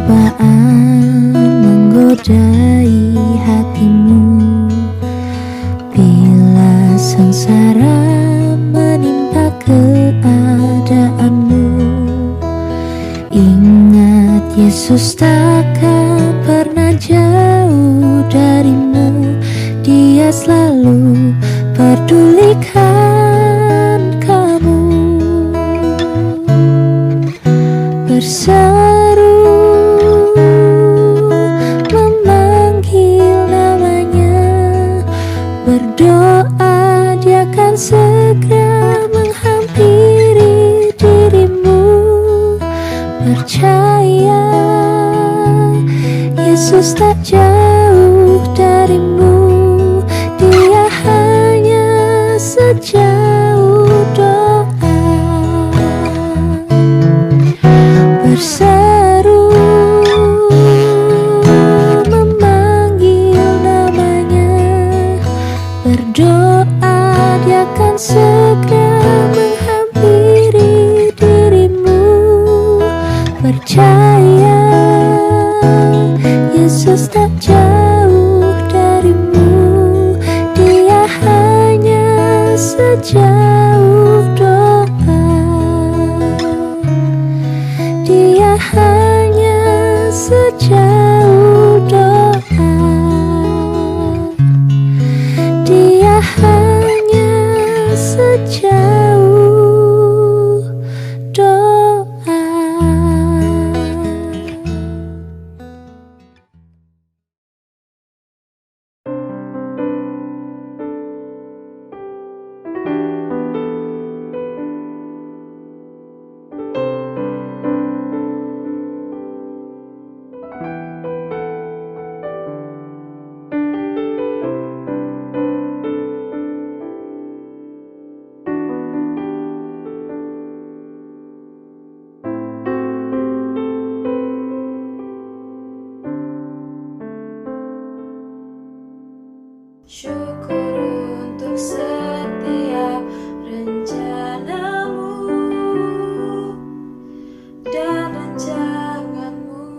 cobaan menggodai hatimu, bila sengsara menimpa keadaanmu, ingat Yesus takkan pernah jauh darimu. Dia selalu pedulikan kamu. Berseru memanggil namanya, berdoa dia akan segera menghampiri dirimu. Percaya Yesus tak jauh darimu, dia hanya sejauh doa. Berseru memanggil namanya, berdoa dia akan segera menghampiri dirimu. Percaya Yesus tak jauh darimu, dia hanya sejauh doa. Dia hanya sejauh doa. Dia hanya sejauh doa. Syukur untuk setiap rencanamu dan rancanganmu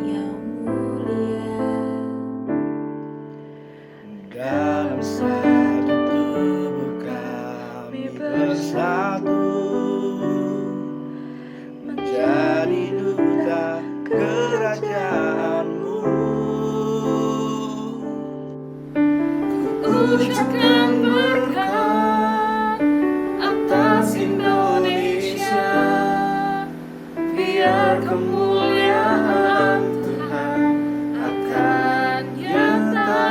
yang mulia. Dalam satu tubuh kami bersatu, menjadi duta kerajaanmu. Ucapkan berkat atas Indonesia, biar kemuliaan Tuhan akan nyata.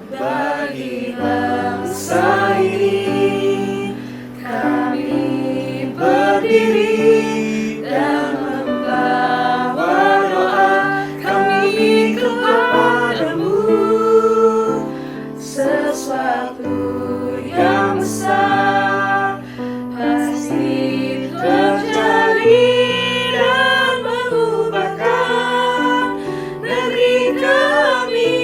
Bagi bangsa ini kami berdiri dan membawa doa kami kepadamu. Sesuatu yang besar pasti terjadi dan mengubahkan negeri kami.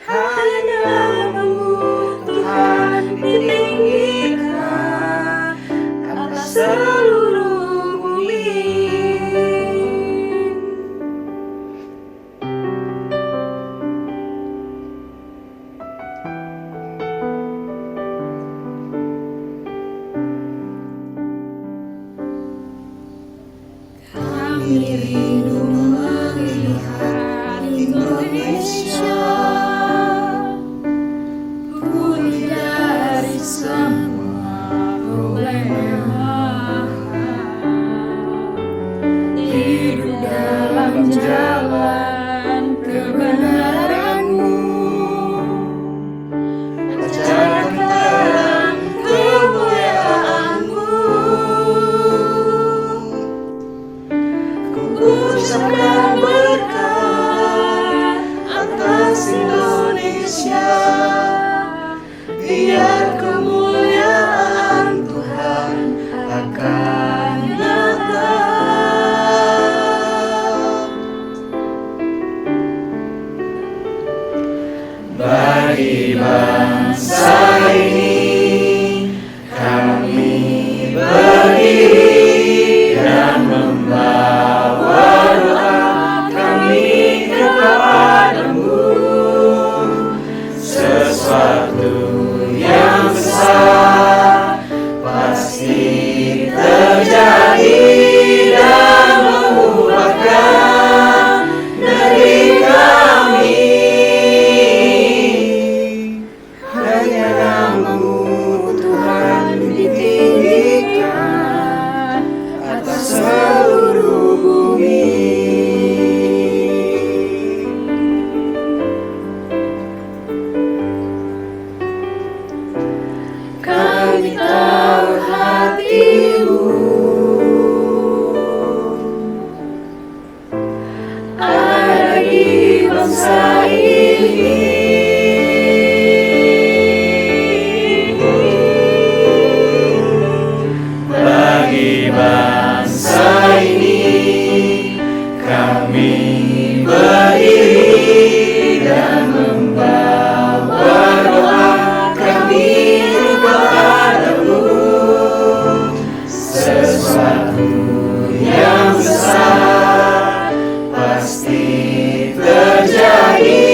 Hanya namamu Tuhan ditinggikan atas seluruh bumi. Kami rindu melihat Indonesia pulih dari semua problema, hidup dalam jalan kebenaranmu, ajarkan kemuliaanmu. Ku ucapkan berkat atas Indonesia, biar kemuliaan Tuhan akan nyata. yang besar pasti terjadi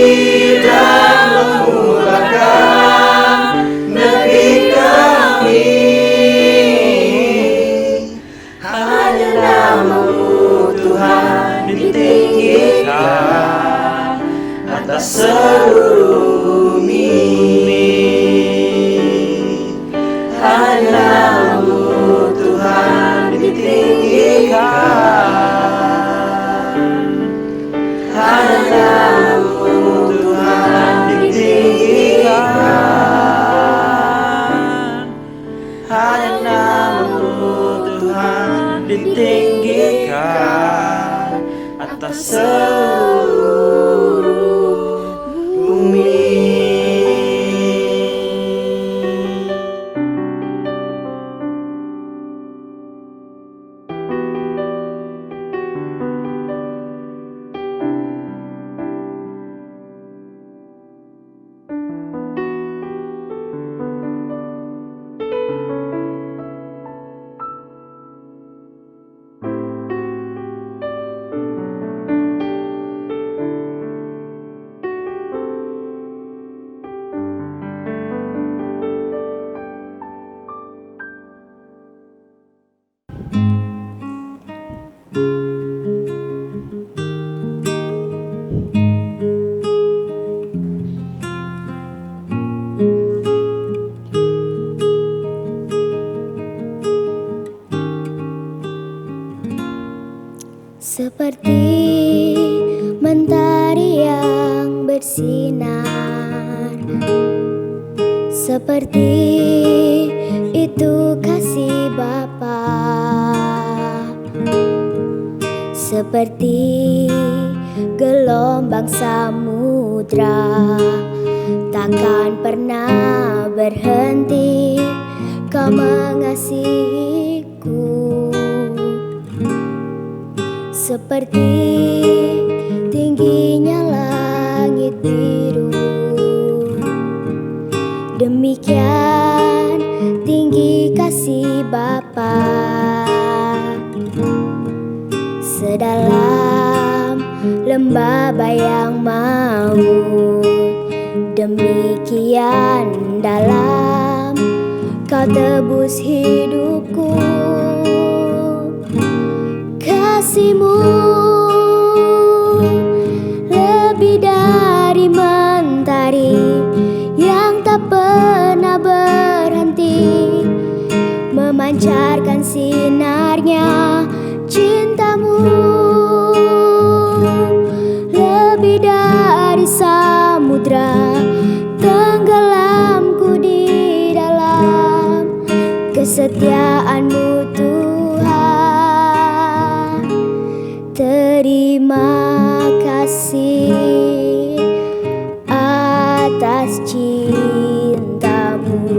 dan memulakan negeri kami. Hanya nama-Mu Tuhan ditinggikan atas seluruh bumi. Hanya nama-Mu Tuhan ditinggikan. Hanya nama-Mu Tuhan ditinggikan. Hanya nama-Mu Tuhan ditinggikan atas seluruh bumi. Seperti mentari yang bersinar, seperti itu kasih Bapa, seperti gelombang samudra takkan pernah berhenti Kau mengasihiku. Seperti tingginya langit biru, demikian tinggi kasih Bapa. Sedalam lembah bayang maut, demikian dalam Kau tebus hidupku. Kasih-Mu lebih dari mentari yang tak pernah berhenti, memancarkan sinarnya. Cinta-Mu lebih dari samudra, tenggelamku di dalam kesetiaan-Mu Tuhan. Terima kasih atas cinta-Mu.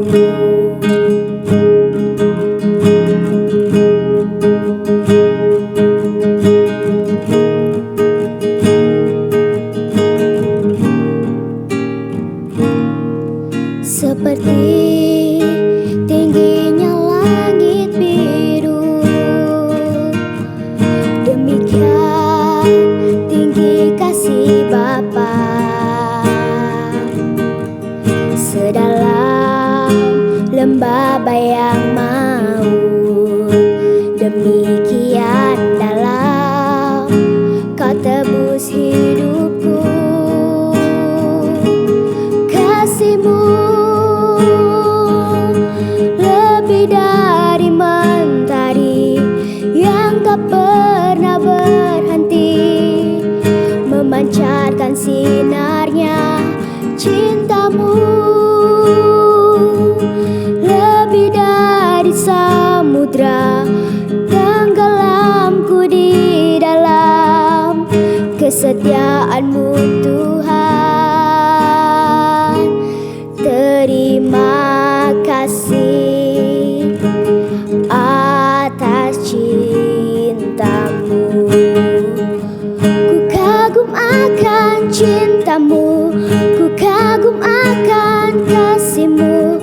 Seperti tingginya langit biru, demikian tinggi kasih Bapa. Sedalam lembah bayang maut, demikian dalam Kau tebus hidupku. Kasih-Mu lebih dari mentari yang tak pernah berhenti, memancarkan sinarnya. Cinta-Mu lebih dari samudra, tenggelamku di dalam kesetiaan-Mu Tuhan. Terima kasih atas cinta-Mu. Ku kagum akan cinta-Mu, ku kagum akan kasih-Mu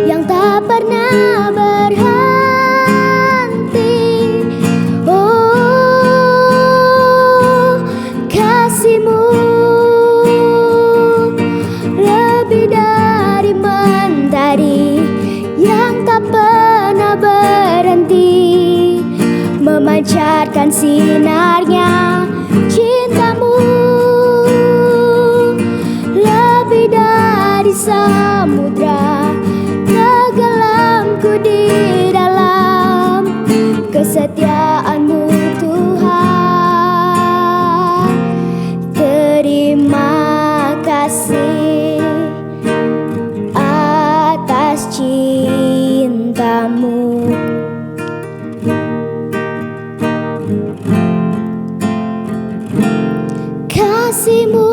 yang tak pernah berhenti, memancarkan sinarnya. Cintamu lebih dari samudra, tenggelamku di dalam kesetiaanmu Tuhan. Terima kasih atas cintamu. Kasihmu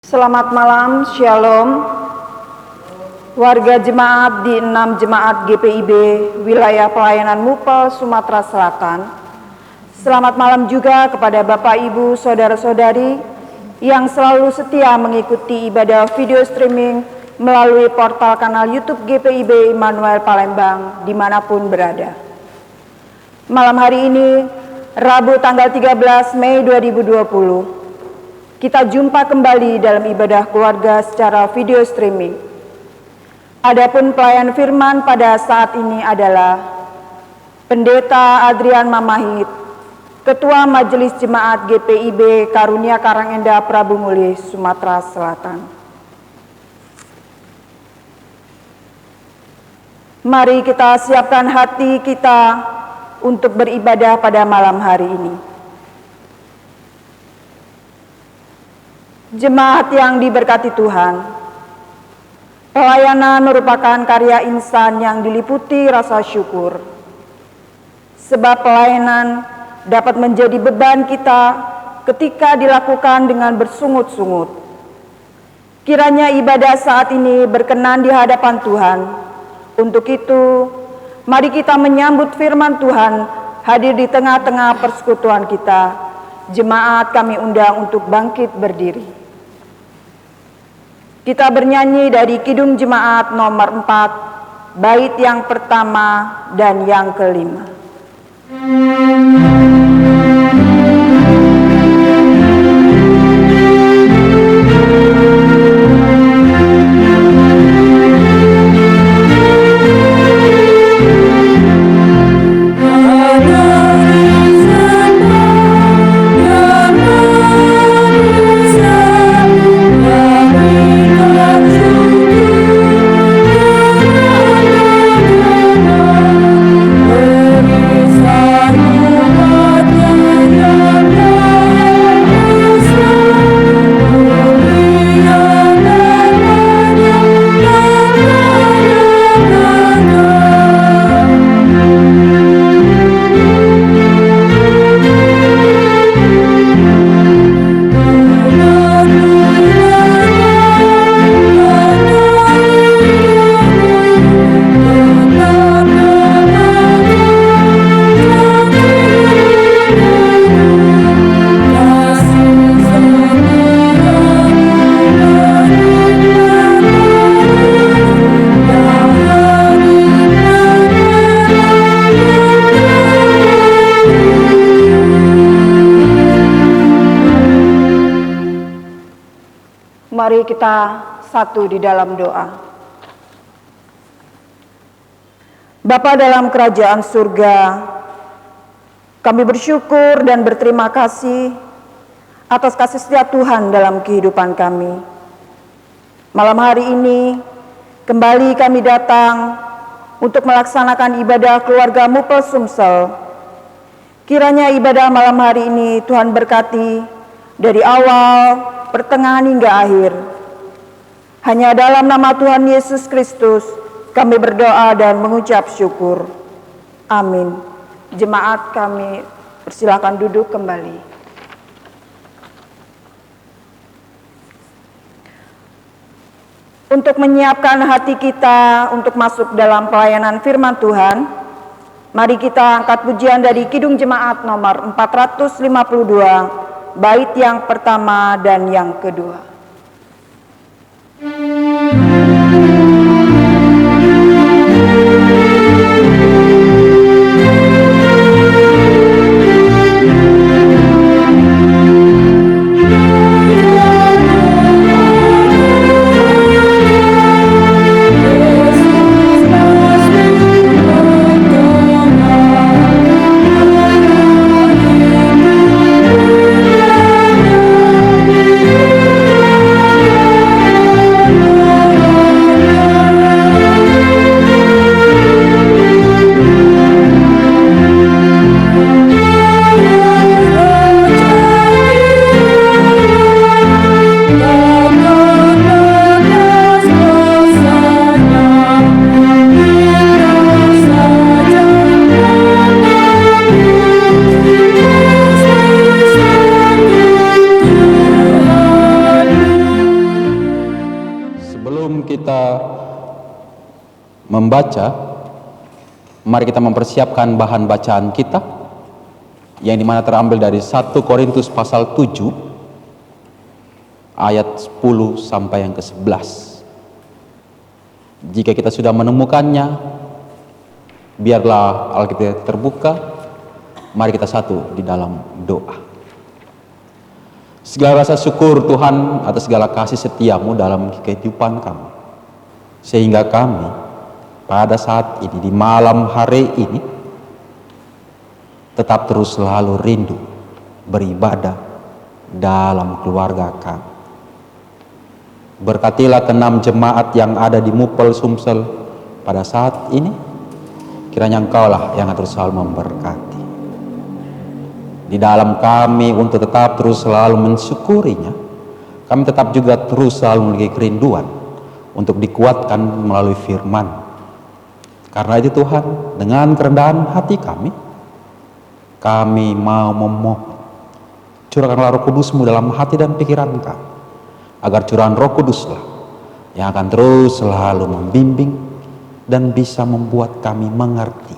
Selamat malam, Shalom. Warga jemaat di 6 jemaat GPIB wilayah pelayanan Mupel, Sumatera Selatan. Selamat malam juga kepada Bapak Ibu, Saudara-saudari yang selalu setia mengikuti ibadah video streaming melalui portal kanal YouTube GPIB Immanuel Palembang dimanapun berada. Malam hari ini, Rabu tanggal 13 Mei 2020, kita jumpa kembali dalam ibadah keluarga secara video streaming. Adapun pelayan firman pada saat ini adalah Pendeta Adrian Mamahit, Ketua Majelis Jemaat GPIB Karunia Karangenda Prabu Mulih, Sumatera Selatan. Mari kita siapkan hati kita untuk beribadah pada malam hari ini. Jemaat yang diberkati Tuhan, pelayanan merupakan karya insan yang diliputi rasa syukur. Sebab pelayanan dapat menjadi beban kita ketika dilakukan dengan bersungut-sungut. Kiranya ibadah saat ini berkenan di hadapan Tuhan. Untuk itu, mari kita menyambut firman Tuhan hadir di tengah-tengah persekutuan kita. Jemaat kami undang untuk bangkit berdiri. Kita bernyanyi dari Kidung Jemaat nomor 4, bait yang pertama dan yang kelima. Mari kita satu di dalam doa. Bapa dalam kerajaan surga, kami bersyukur dan berterima kasih atas kasih setia Tuhan dalam kehidupan kami. Malam hari ini kembali kami datang untuk melaksanakan ibadah keluarga Mupel Sumsel. Kiranya ibadah malam hari ini Tuhan berkati dari awal, pertengahan hingga akhir. Hanya dalam nama Tuhan Yesus Kristus kami berdoa dan mengucap syukur. Amin. Jemaat kami persilakan duduk kembali. Untuk menyiapkan hati kita untuk masuk dalam pelayanan firman Tuhan, mari kita angkat pujian dari Kidung Jemaat nomor 452, bait yang pertama dan yang kedua. Sebelum kita membaca, mari kita mempersiapkan bahan bacaan kita yang dimana terambil dari 1 Korintus pasal 7 ayat 10 sampai yang ke-11. Jika kita sudah menemukannya, biarlah Alkitab terbuka. Mari kita satu di dalam doa. Segala rasa syukur Tuhan atas segala kasih setiamu dalam kehidupan kami, sehingga kami pada saat ini, di malam hari ini, tetap terus selalu rindu beribadah dalam keluarga kami. Berkatilah ke-6 jemaat yang ada di Mupel Sumsel pada saat ini, kiranya Engkaulah yang terus selalu memberkati di dalam kami untuk tetap terus selalu mensyukurinya. Kami tetap juga terus selalu memiliki kerinduan untuk dikuatkan melalui firman. Karena itu Tuhan, dengan kerendahan hati kami mau memohon, curahkanlah Roh Kudus-Mu dalam hati dan pikiran kami, agar curahan Roh Kuduslah yang akan terus selalu membimbing dan bisa membuat kami mengerti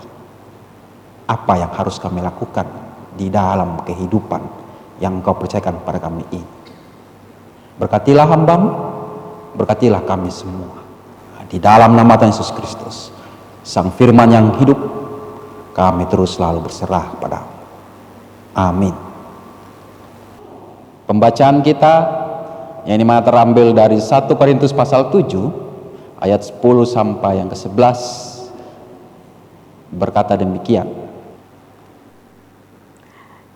apa yang harus kami lakukan di dalam kehidupan yang Engkau percayakan pada kami ini. Berkatilah hamba-Mu, berkatilah kami semua. Di dalam nama Tuhan Yesus Kristus, Sang Firman yang hidup, kami terus selalu berserah pada-Mu. Amin. Pembacaan kita yang dimana terambil dari 1 Korintus pasal 7 ayat 10 sampai yang ke-11 berkata demikian.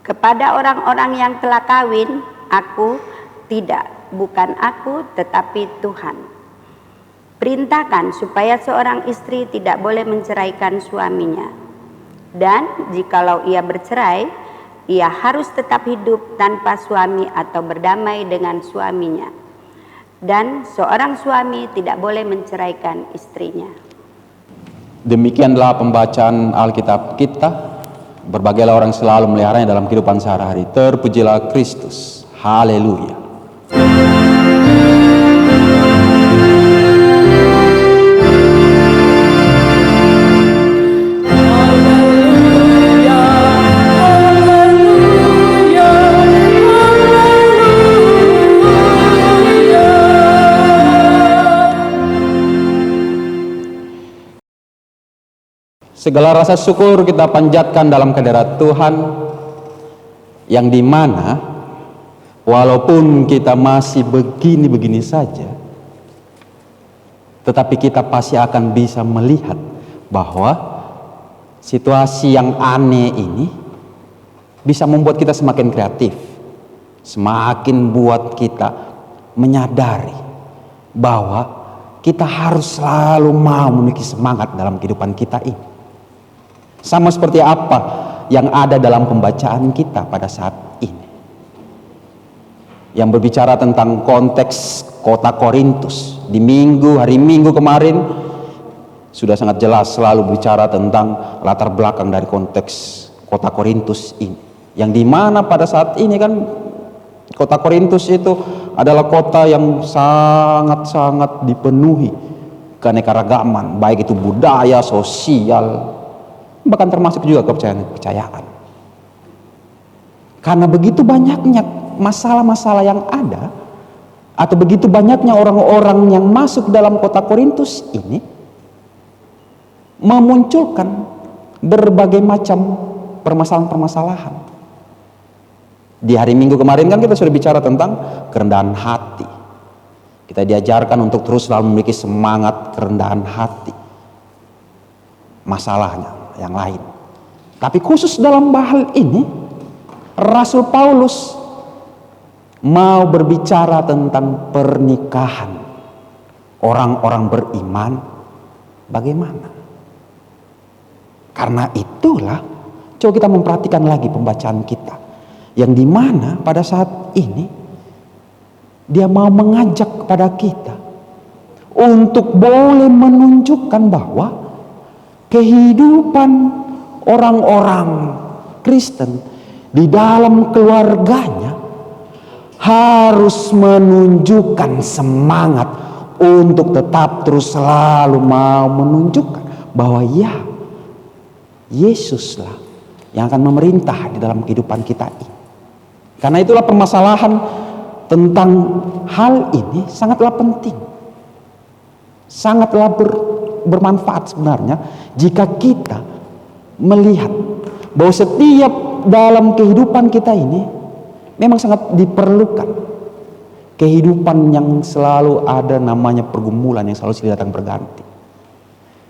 Kepada orang-orang yang telah kawin, aku bukan aku, tetapi Tuhan. Perintahkan supaya seorang istri tidak boleh menceraikan suaminya. Dan jikalau ia bercerai, ia harus tetap hidup tanpa suami atau berdamai dengan suaminya. Dan seorang suami tidak boleh menceraikan istrinya. Demikianlah pembacaan Alkitab kita. Berbagailah orang selalu meliharanya dalam kehidupan sehari-hari. Terpujilah Kristus. Haleluya. Segala rasa syukur kita panjatkan dalam kehadirat Tuhan, yang dimana walaupun kita masih begini-begini saja, tetapi kita pasti akan bisa melihat bahwa situasi yang aneh ini bisa membuat kita semakin kreatif, semakin buat kita menyadari bahwa kita harus selalu mau memiliki semangat dalam kehidupan kita ini. Sama seperti apa yang ada dalam pembacaan kita pada saat ini, yang berbicara tentang konteks kota Korintus. Di hari Minggu kemarin sudah sangat jelas selalu bicara tentang latar belakang dari konteks kota Korintus ini, yang dimana pada saat ini kan kota Korintus itu adalah kota yang sangat-sangat dipenuhi keanekaragaman, baik itu budaya, sosial, bahkan termasuk juga kepercayaan. Karena begitu banyaknya masalah-masalah yang ada, atau begitu banyaknya orang-orang yang masuk dalam kota Korintus ini memunculkan berbagai macam permasalahan-permasalahan. Di hari Minggu kemarin kan kita sudah bicara tentang kerendahan hati. Kita diajarkan untuk terus selalu memiliki semangat kerendahan hati. Masalahnya yang lain. Tapi khusus dalam hal ini, Rasul Paulus mau berbicara tentang pernikahan orang-orang beriman. Bagaimana? Karena itulah, coba kita memperhatikan lagi pembacaan kita, yang dimana pada saat ini dia mau mengajak kepada kita untuk boleh menunjukkan bahwa kehidupan orang-orang Kristen di dalam keluarganya harus menunjukkan semangat untuk tetap terus selalu mau menunjukkan bahwa ya, Yesuslah yang akan memerintah di dalam kehidupan kita ini. Karena itulah permasalahan tentang hal ini sangatlah penting, sangatlah bermanfaat sebenarnya jika kita melihat bahwa setiap dalam kehidupan kita ini memang sangat diperlukan kehidupan yang selalu ada namanya pergumulan yang selalu silih datang berganti.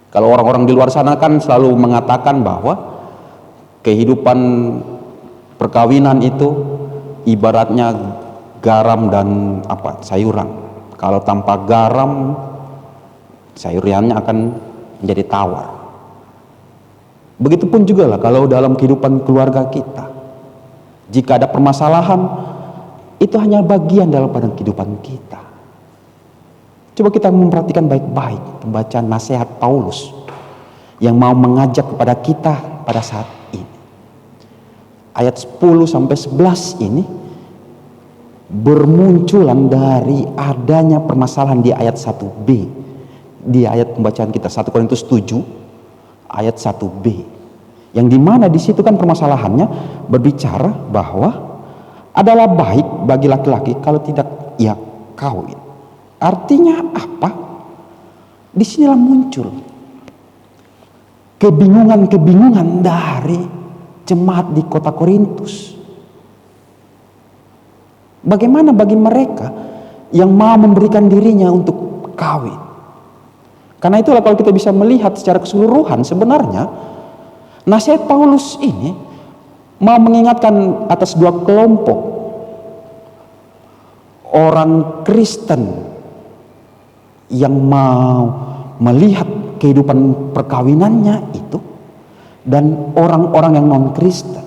Kalau orang-orang di luar sana kan selalu mengatakan bahwa kehidupan perkawinan itu ibaratnya garam dan sayuran. Kalau tanpa garam, sayurannya akan menjadi tawar. Begitupun juga lah kalau dalam kehidupan keluarga kita. Jika ada permasalahan, itu hanya bagian dalam kehidupan kita. Coba kita memperhatikan baik-baik pembacaan nasihat Paulus yang mau mengajak kepada kita pada saat ini. Ayat 10 sampai 11 ini bermunculan dari adanya permasalahan di ayat 1b, di ayat pembacaan kita 1 Korintus 7 ayat 1b, yang dimana di situ kan permasalahannya berbicara bahwa adalah baik bagi laki-laki kalau tidak ia kawin. Artinya apa? Disinilah muncul kebingungan dari jemaat di kota Korintus. Bagaimana bagi mereka yang mau memberikan dirinya untuk kawin? Karena itulah kalau kita bisa melihat secara keseluruhan, sebenarnya nasihat Paulus ini mau mengingatkan atas dua kelompok orang Kristen yang mau melihat kehidupan perkawinannya itu, dan orang-orang yang non-Kristen.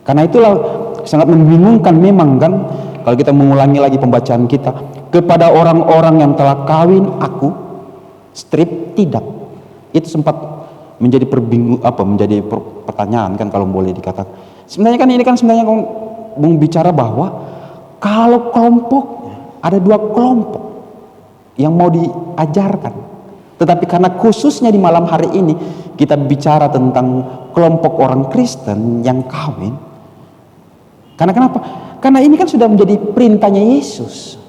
Karena itulah sangat membingungkan memang kan, kalau kita mengulangi lagi pembacaan kita, kepada orang-orang yang telah kawin aku strip tidak. Itu sempat menjadi menjadi pertanyaan kan, kalau boleh dikatakan. Sebenarnya kan ini kan sebenarnya bicara bahwa kalau kelompoknya ada dua kelompok yang mau diajarkan, tetapi karena khususnya di malam hari ini kita bicara tentang kelompok orang Kristen yang kawin. Karena kenapa? Karena ini kan sudah menjadi perintahnya Yesus.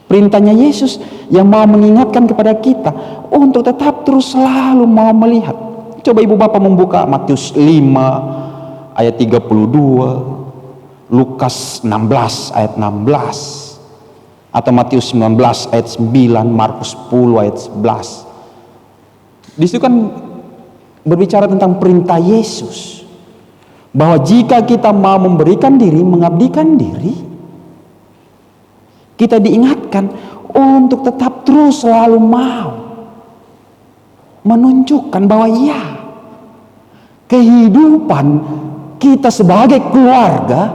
Perintahnya Yesus yang mau mengingatkan kepada kita untuk tetap terus selalu mau melihat. Coba ibu bapak membuka Matius 5 ayat 32, Lukas 16 ayat 16, atau Matius 19 ayat 9, Markus 10 ayat 11. Di situ kan berbicara tentang perintah Yesus, bahwa jika kita mau memberikan diri, mengabdikan diri, kita diingatkan untuk tetap terus selalu mau menunjukkan bahwa ya, kehidupan kita sebagai keluarga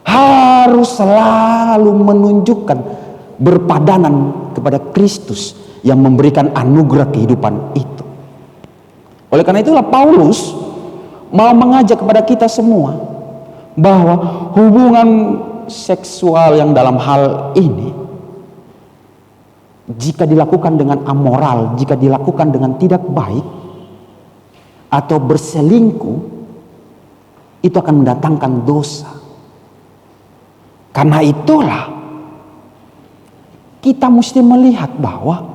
harus selalu menunjukkan berpadanan kepada Kristus yang memberikan anugerah kehidupan itu. Oleh karena itulah Paulus mau mengajak kepada kita semua bahwa hubungan seksual yang dalam hal ini, jika dilakukan dengan amoral, jika dilakukan dengan tidak baik atau berselingkuh, itu akan mendatangkan dosa. Karena itulah kita mesti melihat bahwa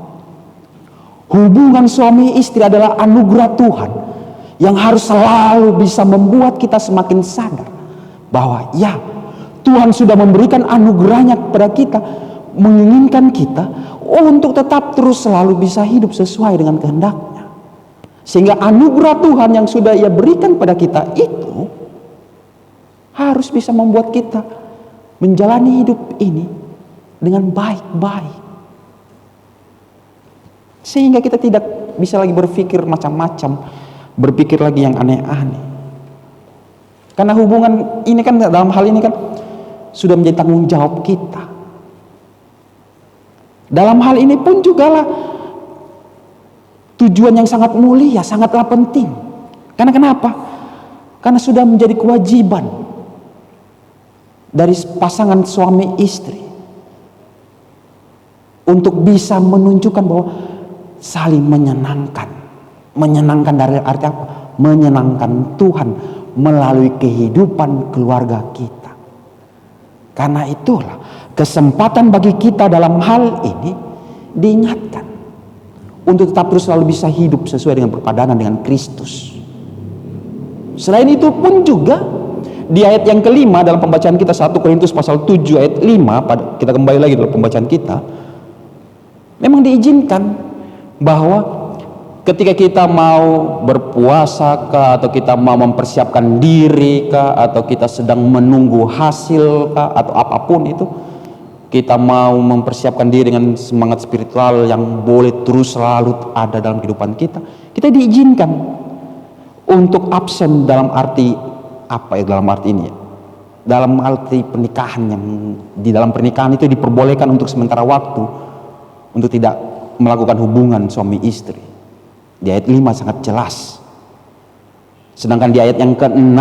hubungan suami istri adalah anugerah Tuhan yang harus selalu bisa membuat kita semakin sadar bahwa ya, Tuhan sudah memberikan anugerahnya kepada kita, menginginkan kita untuk tetap terus selalu bisa hidup sesuai dengan kehendaknya. Sehingga anugerah Tuhan yang sudah Ia berikan pada kita itu harus bisa membuat kita menjalani hidup ini dengan baik-baik. Sehingga kita tidak bisa lagi berpikir macam-macam, berpikir lagi yang aneh-aneh. Karena hubungan ini kan, dalam hal ini kan sudah menjadi tanggung jawab kita. Dalam hal ini pun juga lah tujuan yang sangat mulia, sangatlah penting. Karena kenapa? Karena sudah menjadi kewajiban dari pasangan suami istri untuk bisa menunjukkan bahwa saling menyenangkan. Menyenangkan dari arti apa? Menyenangkan Tuhan melalui kehidupan keluarga kita. Karena itulah kesempatan bagi kita dalam hal ini diingatkan untuk tetap terus selalu bisa hidup sesuai dengan perpadanan dengan Kristus. Selain itu pun juga di ayat yang kelima dalam pembacaan kita 1 Korintus pasal 7 ayat 5, kita kembali lagi dalam pembacaan kita, memang diizinkan bahwa ketika kita mau berpuasa kah, atau kita mau mempersiapkan diri kah, atau kita sedang menunggu hasil kah, atau apapun itu, kita mau mempersiapkan diri dengan semangat spiritual yang boleh terus selalu ada dalam kehidupan kita, kita diizinkan untuk absen dalam arti apa ya, dalam arti ini ya, dalam arti pernikahan, yang di dalam pernikahan itu diperbolehkan untuk sementara waktu untuk tidak melakukan hubungan suami istri. Di ayat 5 sangat jelas. Sedangkan di ayat yang ke-6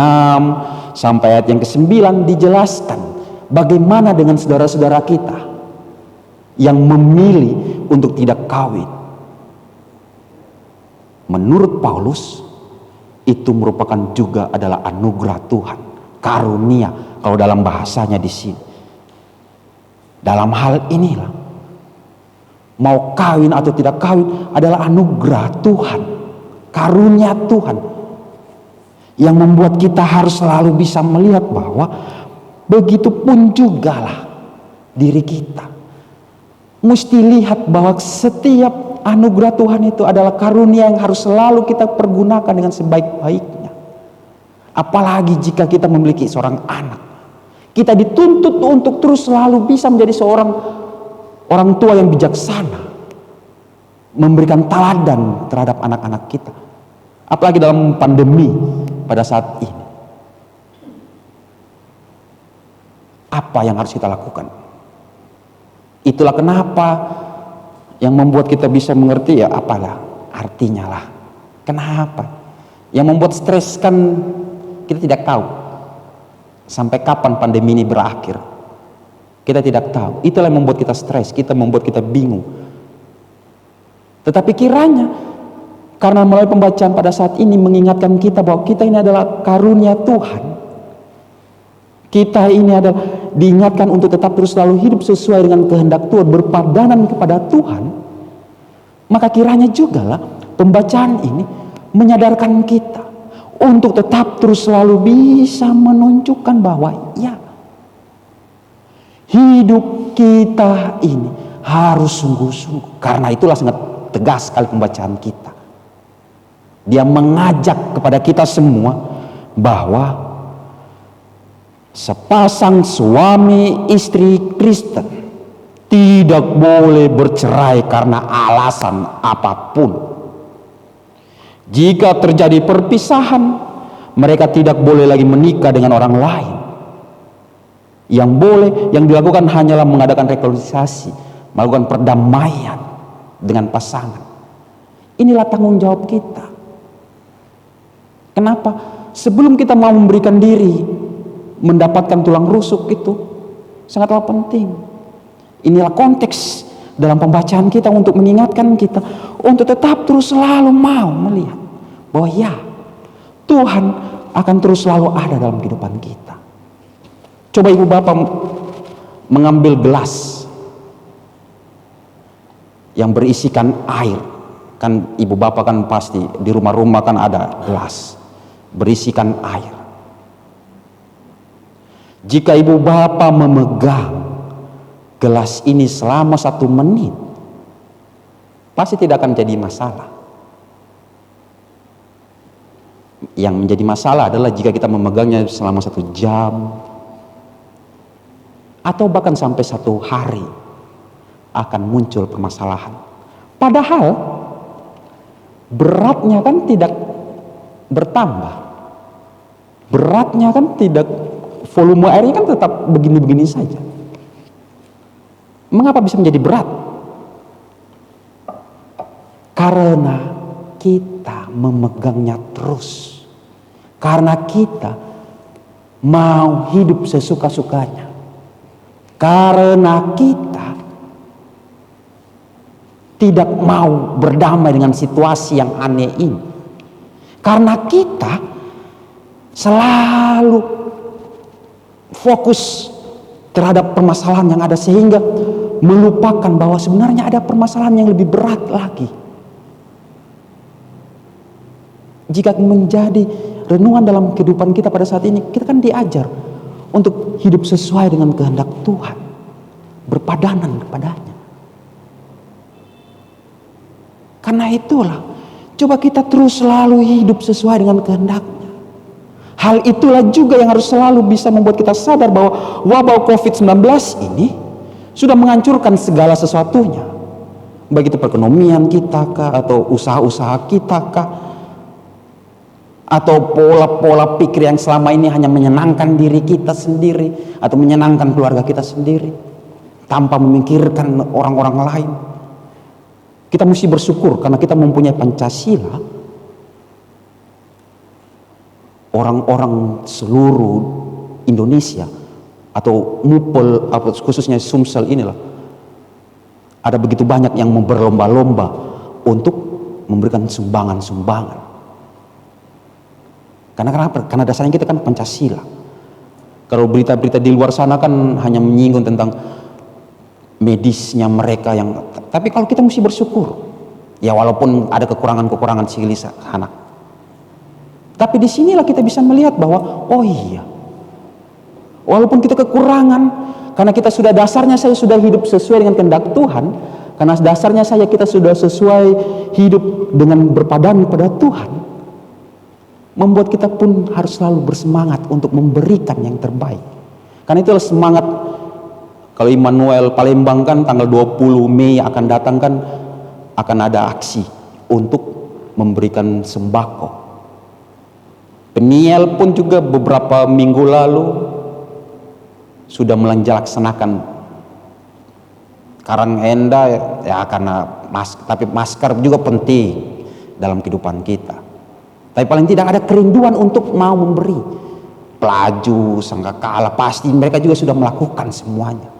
sampai ayat yang ke-9 dijelaskan bagaimana dengan saudara-saudara kita yang memilih untuk tidak kawin. Menurut Paulus, itu merupakan juga adalah anugerah Tuhan, karunia kalau dalam bahasanya di sini. Dalam hal inilah, mau kawin atau tidak kawin adalah anugerah Tuhan, karunia Tuhan, yang membuat kita harus selalu bisa melihat bahwa begitupun juga lah diri kita mesti lihat bahwa setiap anugerah Tuhan itu adalah karunia yang harus selalu kita pergunakan dengan sebaik-baiknya. Apalagi jika kita memiliki seorang anak, kita dituntut untuk terus selalu bisa menjadi seorang orang tua yang bijaksana, memberikan teladan terhadap anak-anak kita. Apalagi dalam pandemi pada saat ini. Apa yang harus kita lakukan? Itulah kenapa yang membuat kita bisa mengerti ya apalah artinya lah. Kenapa? Yang membuat stres kan kita tidak tahu sampai kapan pandemi ini berakhir. Kita tidak tahu. Itulah yang membuat kita stres, kita membuat kita bingung. Tetapi kiranya karena melalui pembacaan pada saat ini mengingatkan kita bahwa kita ini adalah karunia Tuhan. Kita ini adalah diingatkan untuk tetap terus selalu hidup sesuai dengan kehendak Tuhan, berpadanan kepada Tuhan. Maka kiranya juga lah pembacaan ini menyadarkan kita untuk tetap terus selalu bisa menunjukkan bahwa ya, hidup kita ini harus sungguh-sungguh. Karena itulah sangat tegas sekali pembacaan kita. Dia mengajak kepada kita semua bahwa sepasang suami istri Kristen tidak boleh bercerai karena alasan apapun. Jika terjadi perpisahan, mereka tidak boleh lagi menikah dengan orang lain. Yang boleh, yang dilakukan hanyalah mengadakan rekonsiliasi, melakukan perdamaian dengan pasangan. Inilah tanggung jawab kita. Kenapa? Sebelum kita mau memberikan diri mendapatkan tulang rusuk, itu sangatlah penting. Inilah konteks dalam pembacaan kita untuk mengingatkan kita untuk tetap terus selalu mau melihat bahwa ya, Tuhan akan terus selalu ada dalam kehidupan kita. Coba ibu bapak mengambil gelas yang berisikan air. Kan ibu bapak kan pasti di rumah-rumah kan ada gelas berisikan air. Jika ibu bapak memegang gelas ini selama 1 menit, pasti tidak akan jadi masalah. Yang menjadi masalah adalah jika kita memegangnya selama 1 jam atau bahkan sampai 1 hari, akan muncul permasalahan. Padahal beratnya kan tidak bertambah, beratnya kan tidak, volume airnya kan tetap begini-begini saja. Mengapa bisa menjadi berat? Karena kita memegangnya terus. Karena kita mau hidup sesuka-sukanya. Karena kita tidak mau berdamai dengan situasi yang aneh ini. Karena kita selalu fokus terhadap permasalahan yang ada, sehingga melupakan bahwa sebenarnya ada permasalahan yang lebih berat lagi. Jika menjadi renungan dalam kehidupan kita pada saat ini, kita kan diajar untuk hidup sesuai dengan kehendak Tuhan, berpadanan kepadanya. Karena itulah, coba kita terus selalu hidup sesuai dengan kehendaknya. Hal itulah juga yang harus selalu bisa membuat kita sadar bahwa wabah COVID-19 ini sudah menghancurkan segala sesuatunya. Baik itu perekonomian kita kah, atau usaha-usaha kita kah, atau pola-pola pikir yang selama ini hanya menyenangkan diri kita sendiri atau menyenangkan keluarga kita sendiri tanpa memikirkan orang-orang lain. Kita mesti bersyukur karena kita mempunyai Pancasila. Orang-orang seluruh Indonesia atau Mupel, khususnya Sumsel inilah, ada begitu banyak yang berlomba-lomba untuk memberikan sumbangan-sumbangan. Karena kenapa? Karena dasarnya kita kan Pancasila. Kalau berita-berita di luar sana kan hanya menyinggung tentang medisnya mereka yang, tapi kalau kita mesti bersyukur, ya walaupun ada kekurangan-kekurangan civilis anak. Tapi disinilah kita bisa melihat bahwa oh iya, walaupun kita kekurangan, karena kita sudah dasarnya saya sudah hidup sesuai dengan kehendak Tuhan, karena dasarnya kita sudah sesuai hidup dengan berpadan pada Tuhan, membuat kita pun harus selalu bersemangat untuk memberikan yang terbaik. Karena itulah semangat. Kalau Immanuel Palembang kan tanggal 20 Mei akan datang kan, akan ada aksi untuk memberikan sembako. Peniel pun juga beberapa minggu lalu sudah melaksanakan Karangenda ya, karena tapi masker juga penting dalam kehidupan kita. Tapi paling tidak ada kerinduan untuk mau memberi. Pelaju, sangkakala, pasti mereka juga sudah melakukan semuanya.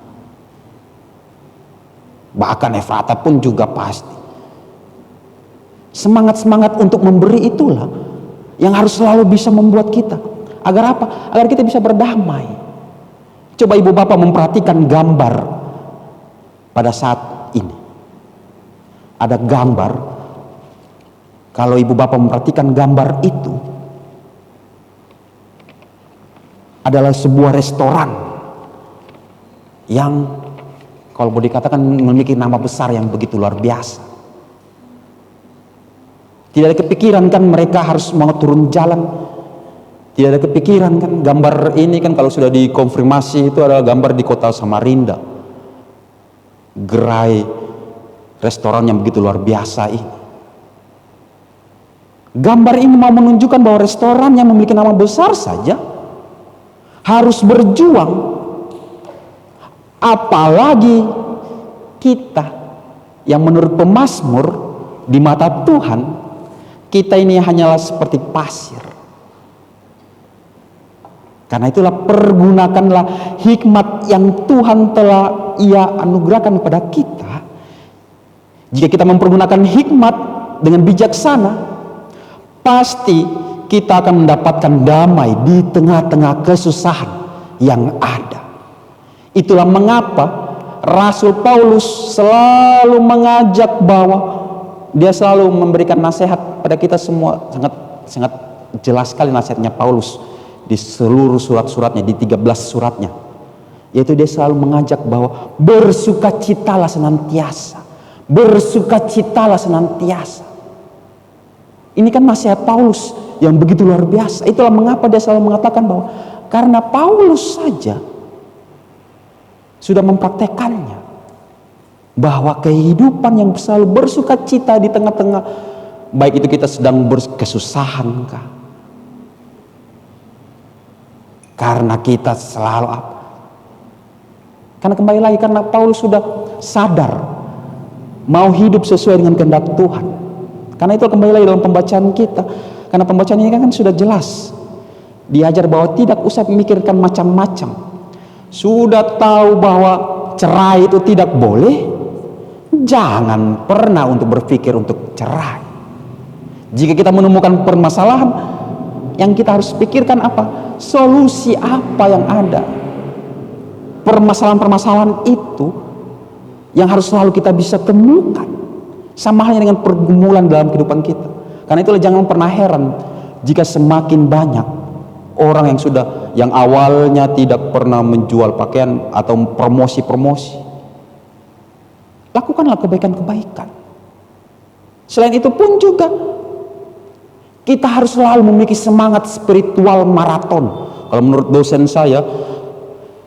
Bahkan Efrata pun juga pasti. Semangat-semangat untuk memberi itulah yang harus selalu bisa membuat kita. Agar apa? Agar kita bisa berdamai. Coba ibu bapak memperhatikan gambar pada saat ini. Ada gambar. Kalau ibu bapak memperhatikan gambar itu, adalah sebuah restoran yang kalau boleh dikatakan memiliki nama besar yang begitu luar biasa. Tidak ada kepikiran kan mereka harus mau turun jalan. Tidak ada kepikiran kan, gambar ini kan kalau sudah dikonfirmasi itu adalah gambar di kota Samarinda. Gerai restoran yang begitu luar biasa ini. Gambar ini mau menunjukkan bahwa restoran yang memiliki nama besar saja harus berjuang. Apalagi kita yang menurut pemazmur di mata Tuhan, kita ini hanyalah seperti pasir. Karena itulah pergunakanlah hikmat yang Tuhan telah Ia anugerahkan kepada kita. Jika kita mempergunakan hikmat dengan bijaksana, pasti kita akan mendapatkan damai di tengah-tengah kesusahan yang ada. Itulah mengapa Rasul Paulus selalu mengajak bahwa dia selalu memberikan nasihat pada kita semua. Sangat jelas sekali nasihatnya Paulus di seluruh surat-suratnya, di 13 suratnya. Yaitu dia selalu mengajak bahwa bersukacitalah senantiasa. Bersukacitalah senantiasa. Ini kan nasihat Paulus yang begitu luar biasa. Itulah mengapa dia selalu mengatakan bahwa karena Paulus saja sudah mempraktekannya, bahwa kehidupan yang selalu bersukacita di tengah-tengah, baik itu kita sedang berkesusahan kah, karena kita selalu apa? Karena kembali lagi, karena Paulus sudah sadar mau hidup sesuai dengan kehendak Tuhan. Karena itu kembali lagi dalam pembacaan kita, karena pembacaan ini kan sudah jelas diajar bahwa tidak usah memikirkan macam-macam. Sudah tahu bahwa cerai itu tidak boleh, jangan pernah untuk berpikir untuk cerai. Jika kita menemukan permasalahan, yang kita harus pikirkan apa? Solusi apa yang ada? Permasalahan-permasalahan itu yang harus selalu kita bisa temukan. Sama halnya dengan pergumulan dalam kehidupan kita. Karena itulah jangan pernah heran jika semakin banyak orang yang awalnya tidak pernah menjual pakaian atau promosi-promosi. Lakukanlah kebaikan-kebaikan. Selain itu pun juga kita harus selalu memiliki semangat spiritual maraton. Kalau menurut dosen saya,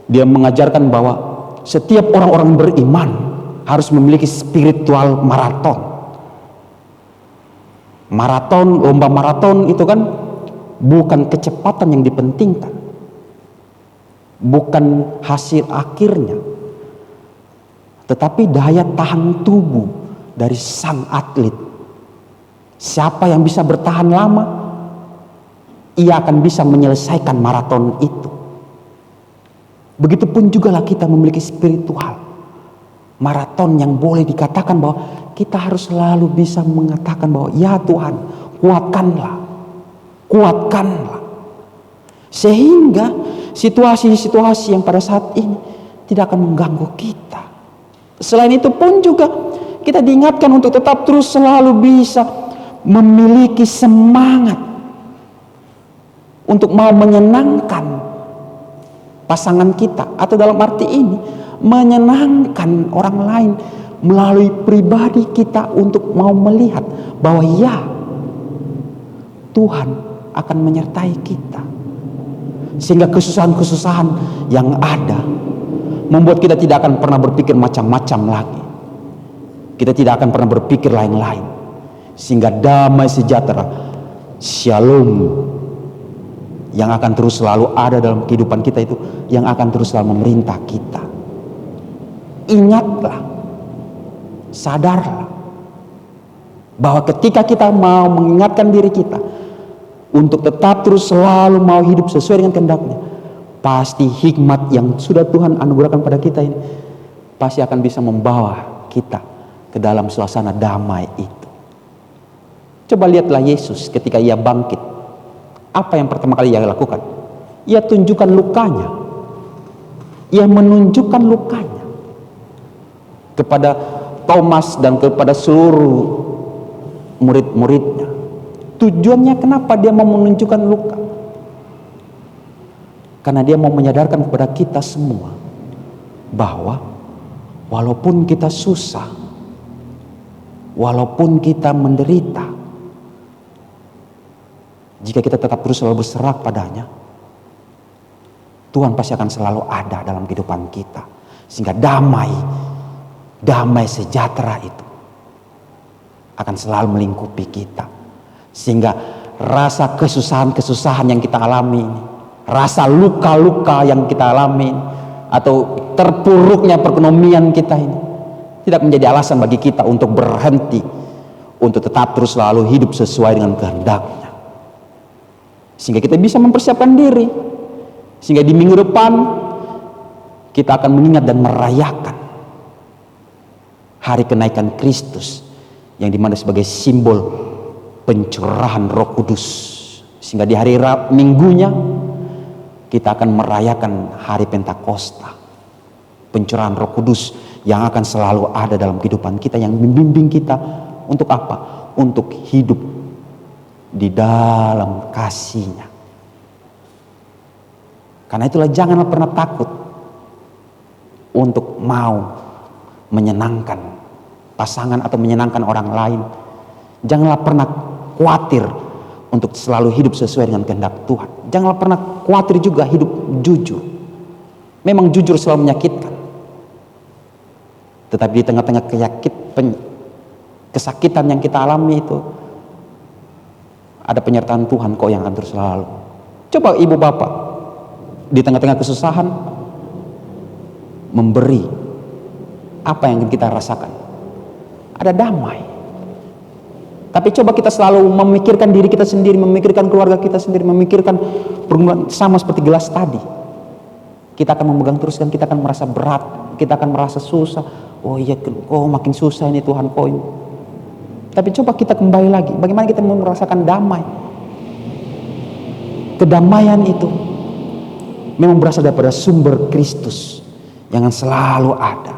dia mengajarkan bahwa setiap orang-orang beriman harus memiliki spiritual maraton. Maraton, lomba maraton itu kan bukan kecepatan yang dipentingkan, bukan hasil akhirnya, tetapi daya tahan tubuh dari sang atlet. Siapa yang bisa bertahan lama, ia akan bisa menyelesaikan maraton itu. Begitupun juga lah kita memiliki spiritual maraton yang boleh dikatakan bahwa kita harus selalu bisa mengatakan bahwa ya Tuhan, kuatkanlah, sehingga situasi-situasi yang pada saat ini tidak akan mengganggu kita. Selain itu pun juga kita diingatkan untuk tetap terus selalu bisa memiliki semangat untuk mau menyenangkan pasangan kita, atau dalam arti ini menyenangkan orang lain melalui pribadi kita, untuk mau melihat bahwa ya Tuhan akan menyertai kita, sehingga kesusahan-kesusahan yang ada membuat kita tidak akan pernah berpikir macam-macam lagi. Kita tidak akan pernah berpikir lain-lain, sehingga damai sejahtera, shalom, yang akan terus selalu ada dalam kehidupan kita itu, yang akan terus selalu memerintah kita. Ingatlah, sadarlah bahwa ketika kita mau mengingatkan diri kita untuk tetap terus selalu mau hidup sesuai dengan kehendaknya, pasti hikmat yang sudah Tuhan anugerahkan pada kita ini pasti akan bisa membawa kita ke dalam suasana damai itu. Coba lihatlah Yesus ketika ia bangkit, apa yang pertama kali ia lakukan? Ia tunjukkan lukanya, ia menunjukkan lukanya kepada Thomas dan kepada seluruh murid-muridnya. Tujuannya kenapa dia mau menunjukkan luka? Karena dia mau menyadarkan kepada kita semua bahwa walaupun kita susah, walaupun kita menderita, jika kita tetap terus selalu berserah padanya, Tuhan pasti akan selalu ada dalam kehidupan kita. Sehingga damai sejahtera itu akan selalu melingkupi kita. Sehingga rasa kesusahan-kesusahan yang kita alami ini, rasa luka-luka yang kita alami ini, atau terpuruknya perekonomian kita ini, tidak menjadi alasan bagi kita untuk berhenti, untuk tetap terus selalu hidup sesuai dengan kehendaknya. Sehingga kita bisa mempersiapkan diri, sehingga di minggu depan kita akan mengingat dan merayakan hari kenaikan Kristus, yang dimana sebagai simbol pencurahan Roh Kudus. Sehingga di hari Minggunya kita akan merayakan hari Pentakosta, pencurahan Roh Kudus yang akan selalu ada dalam kehidupan kita, yang membimbing kita untuk apa? Untuk hidup di dalam kasih-Nya. Karena itulah janganlah pernah takut untuk mau menyenangkan pasangan atau menyenangkan orang lain. Janganlah pernah khawatir untuk selalu hidup sesuai dengan kehendak Tuhan. Janganlah pernah khawatir juga hidup jujur. Memang jujur selalu menyakitkan. Tetapi di tengah-tengah kesakitan yang kita alami itu, ada penyertaan Tuhan kok yang akan terus selalu. Coba ibu bapak di tengah-tengah kesusahan memberi apa yang kita rasakan, ada damai. Tapi coba kita selalu memikirkan diri kita sendiri, memikirkan keluarga kita sendiri, memikirkan pergumulan, sama seperti gelas tadi. Kita akan memegang terus dan kita akan merasa berat, kita akan merasa susah. Oh iya, makin susah ini Tuhan kok ini. Tapi coba kita kembali lagi, bagaimana kita merasakan damai. Kedamaian itu memang berasal daripada sumber Kristus yang selalu ada.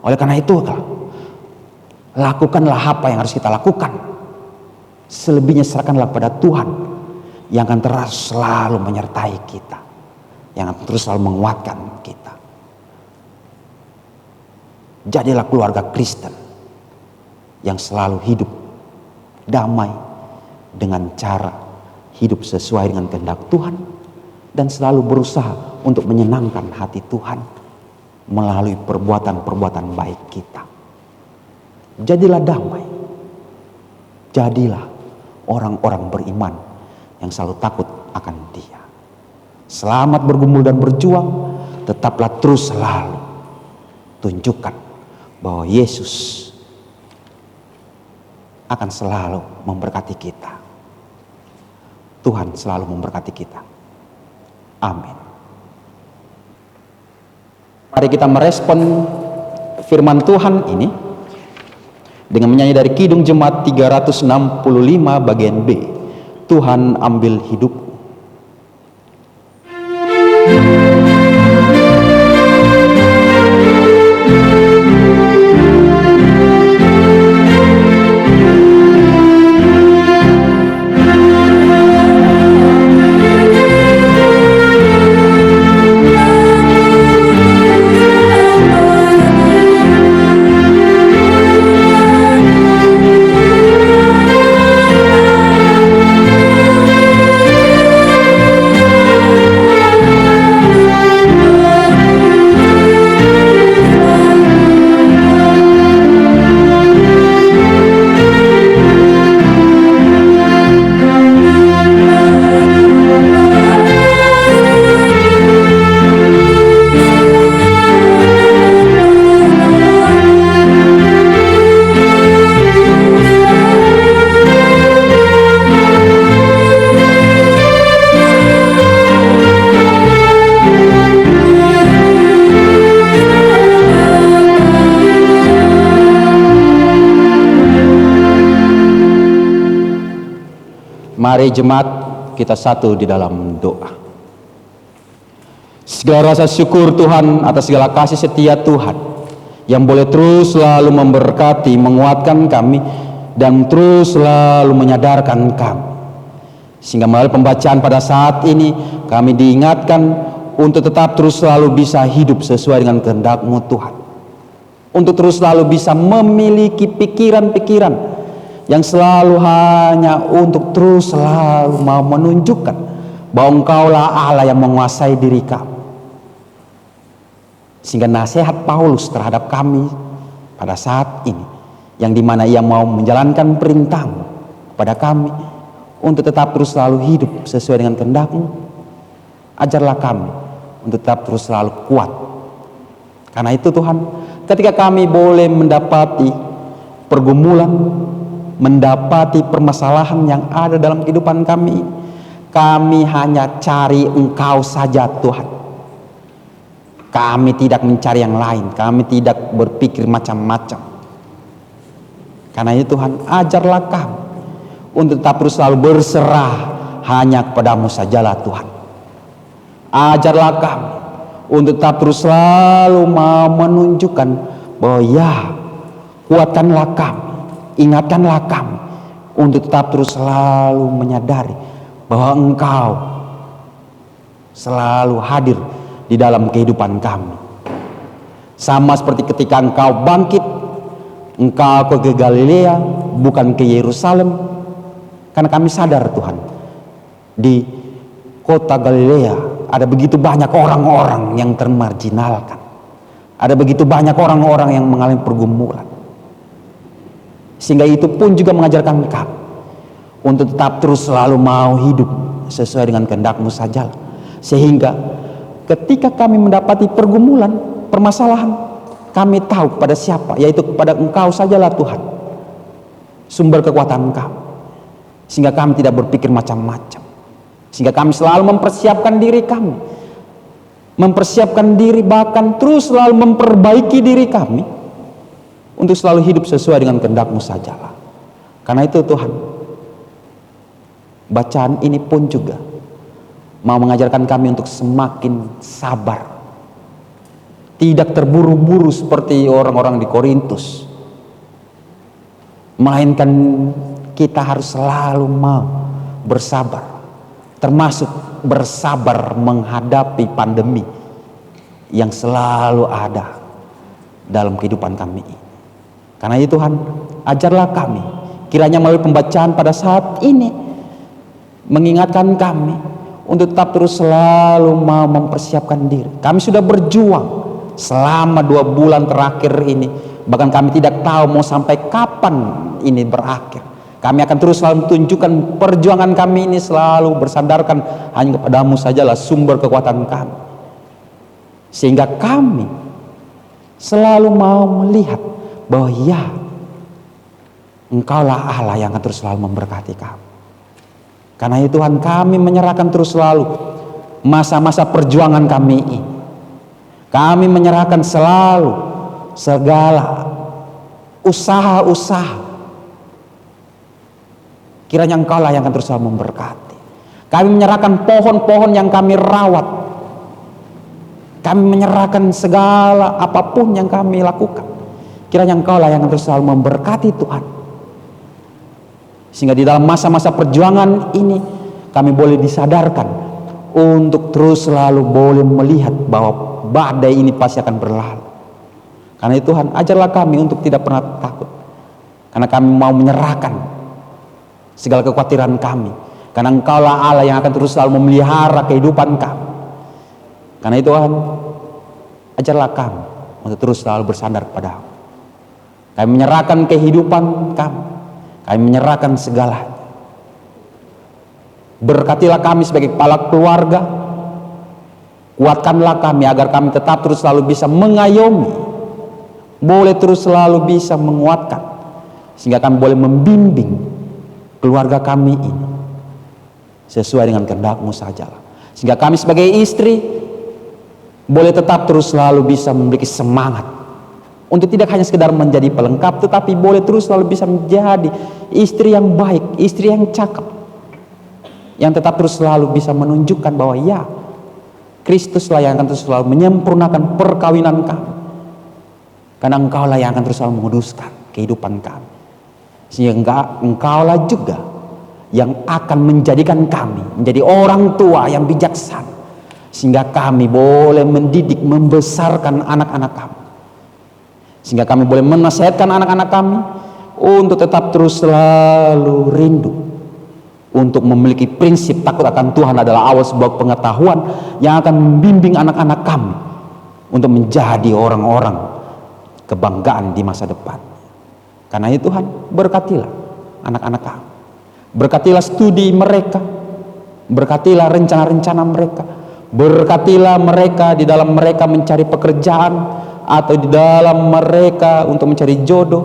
Oleh karena itu, lakukanlah apa yang harus kita lakukan. Selebihnya serahkanlah kepada Tuhan yang akan terus selalu menyertai kita, yang akan terus selalu menguatkan kita. Jadilah keluarga Kristen yang selalu hidup damai dengan cara hidup sesuai dengan kehendak Tuhan dan selalu berusaha untuk menyenangkan hati Tuhan melalui perbuatan-perbuatan baik kita. Jadilah damai. Jadilah orang-orang beriman yang selalu takut akan Dia. Selamat bergumul dan berjuang, tetaplah terus selalu tunjukkan bahwa Yesus akan selalu memberkati kita. Tuhan selalu memberkati kita. Amin. Mari kita merespon firman Tuhan ini dengan menyanyi dari Kidung Jemaat 365 bagian B. Tuhan ambil hidupku. Mari jemaat kita satu di dalam doa. Segala rasa syukur Tuhan atas segala kasih setia Tuhan yang boleh terus selalu memberkati, menguatkan kami dan terus selalu menyadarkan kami. Sehingga melalui pembacaan pada saat ini kami diingatkan untuk tetap terus selalu bisa hidup sesuai dengan kehendak-Mu Tuhan. Untuk terus selalu bisa memiliki pikiran-pikiran yang selalu hanya untuk terus selalu mau menunjukkan bahwa Engkaulah Allah yang menguasai diri kami. Sehingga nasihat Paulus terhadap kami pada saat ini, yang dimana ia mau menjalankan perintah-Mu kepada kami untuk tetap terus selalu hidup sesuai dengan kehendak-Mu. Ajarlah kami untuk tetap terus selalu kuat. Karena itu Tuhan, ketika kami boleh mendapati pergumulan, mendapati permasalahan yang ada dalam kehidupan kami, kami hanya cari Engkau saja Tuhan. Kami tidak mencari yang lain, kami tidak berpikir macam-macam. Karena itu Tuhan, ajarlah kami untuk tetap terus selalu berserah hanya kepada-Mu sajalah Tuhan. Ajarlah kami untuk tetap terus selalu mau menunjukkan bahwa ya, kuatkanlah kami, ingatkanlah kami untuk tetap terus selalu menyadari bahwa Engkau selalu hadir di dalam kehidupan kami. Sama seperti ketika Engkau bangkit, Engkau ke Galilea, bukan ke Yerusalem, karena kami sadar Tuhan, di kota Galilea ada begitu banyak orang-orang yang termarginalkan, ada begitu banyak orang-orang yang mengalami pergumulan, sehingga itu pun juga mengajarkan kami untuk tetap terus selalu mau hidup sesuai dengan kehendak-Mu saja, sehingga ketika kami mendapati pergumulan, permasalahan, kami tahu kepada siapa, yaitu kepada Engkau sajalah Tuhan, sumber kekuatan kami, sehingga kami tidak berpikir macam-macam, sehingga kami selalu mempersiapkan diri kami, mempersiapkan diri, bahkan terus selalu memperbaiki diri kami untuk selalu hidup sesuai dengan kehendak-Mu sajalah. Karena itu Tuhan, bacaan ini pun juga mau mengajarkan kami untuk semakin sabar, tidak terburu-buru seperti orang-orang di Korintus, melainkan kita harus selalu mau bersabar, termasuk bersabar menghadapi pandemi yang selalu ada dalam kehidupan kami ini. Karena itu Tuhan, ajarlah kami, kiranya melalui pembacaan pada saat ini mengingatkan kami untuk tetap terus selalu mau mempersiapkan diri. Kami sudah berjuang selama 2 bulan terakhir ini, bahkan kami tidak tahu mau sampai kapan ini berakhir. Kami akan terus selalu menunjukkan perjuangan kami ini selalu bersandarkan hanya kepada-Mu sajalah sumber kekuatan kami, sehingga kami selalu mau melihat bahwa ya, Engkaulah Allah yang akan terus selalu memberkati kami. Karena itu Tuhan, kami menyerahkan terus selalu masa-masa perjuangan kami ini. Kami menyerahkan selalu segala usaha-usaha, kiranya Engkaulah yang akan terus selalu memberkati. Kami menyerahkan pohon-pohon yang kami rawat, kami menyerahkan segala apapun yang kami lakukan, kiranya Engkaulah yang akan terus selalu memberkati Tuhan, sehingga di dalam masa-masa perjuangan ini kami boleh disadarkan untuk terus selalu boleh melihat bahwa badai ini pasti akan berlalu. Karena itu Tuhan, ajarlah kami untuk tidak pernah takut, karena kami mau menyerahkan segala kekhawatiran kami, karena Engkaulah Allah yang akan terus selalu memelihara kehidupan kami. Karena itu Tuhan, ajarlah kami untuk terus selalu bersandar kepada-Mu. Kami menyerahkan kehidupan kami, kami menyerahkan segalanya. Berkatilah kami sebagai kepala keluarga, kuatkanlah kami agar kami tetap terus selalu bisa mengayomi, boleh terus selalu bisa menguatkan, sehingga kami boleh membimbing keluarga kami ini sesuai dengan kehendak-Mu sajalah, sehingga kami sebagai istri boleh tetap terus selalu bisa memiliki semangat untuk tidak hanya sekedar menjadi pelengkap, tetapi boleh terus selalu bisa menjadi istri yang baik, istri yang cakep, yang tetap terus selalu bisa menunjukkan bahwa ya, Kristuslah yang akan terus selalu menyempurnakan perkawinan kami, karena Engkaulah yang akan terus selalu menguduskan kehidupan kami, sehingga Engkaulah juga yang akan menjadikan kami menjadi orang tua yang bijaksana, sehingga kami boleh mendidik, membesarkan anak-anak kami, sehingga kami boleh menasihatkan anak-anak kami untuk tetap terus selalu rindu untuk memiliki prinsip takut akan Tuhan adalah awal sebuah pengetahuan yang akan membimbing anak-anak kami untuk menjadi orang-orang kebanggaan di masa depan. Karena itu Tuhan, berkatilah anak-anak kami, berkatilah studi mereka, berkatilah rencana-rencana mereka, berkatilah mereka di dalam mereka mencari pekerjaan, atau di dalam mereka untuk mencari jodoh,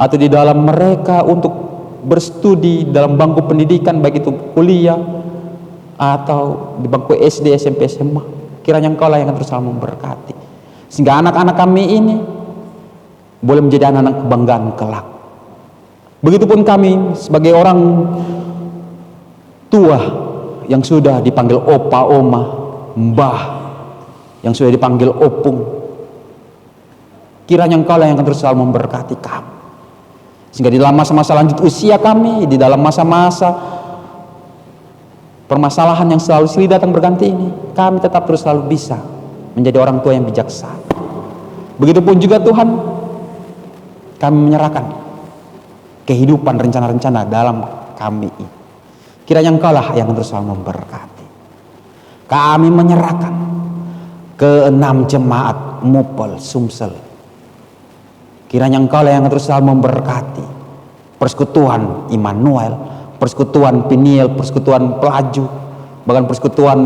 atau di dalam mereka untuk berstudi dalam bangku pendidikan, baik itu kuliah atau di bangku SD, SMP, SMA. Kiranya Engkaulah yang akan terus selalu memberkati, sehingga anak-anak kami ini boleh menjadi anak-anak kebanggaan kelak. Begitupun kami sebagai orang tua yang sudah dipanggil opa, oma, mbah, yang sudah dipanggil opung, kiranya Engkau lah yang akan terus selalu memberkati kami, sehingga di dalam masa-masa lanjut usia kami, di dalam masa-masa permasalahan yang selalu silih datang berganti ini, kami tetap terus selalu bisa menjadi orang tua yang bijaksana. Begitupun juga Tuhan, kami menyerahkan kehidupan rencana-rencana dalam kami ini, kiranya Engkau lah yang terus selalu memberkati. Kami menyerahkan ke 6 jemaat Mupel Sumsel, kiranya Engkau lah yang terus selalu memberkati persekutuan Immanuel, persekutuan Peniel, persekutuan Pelaju, bahkan persekutuan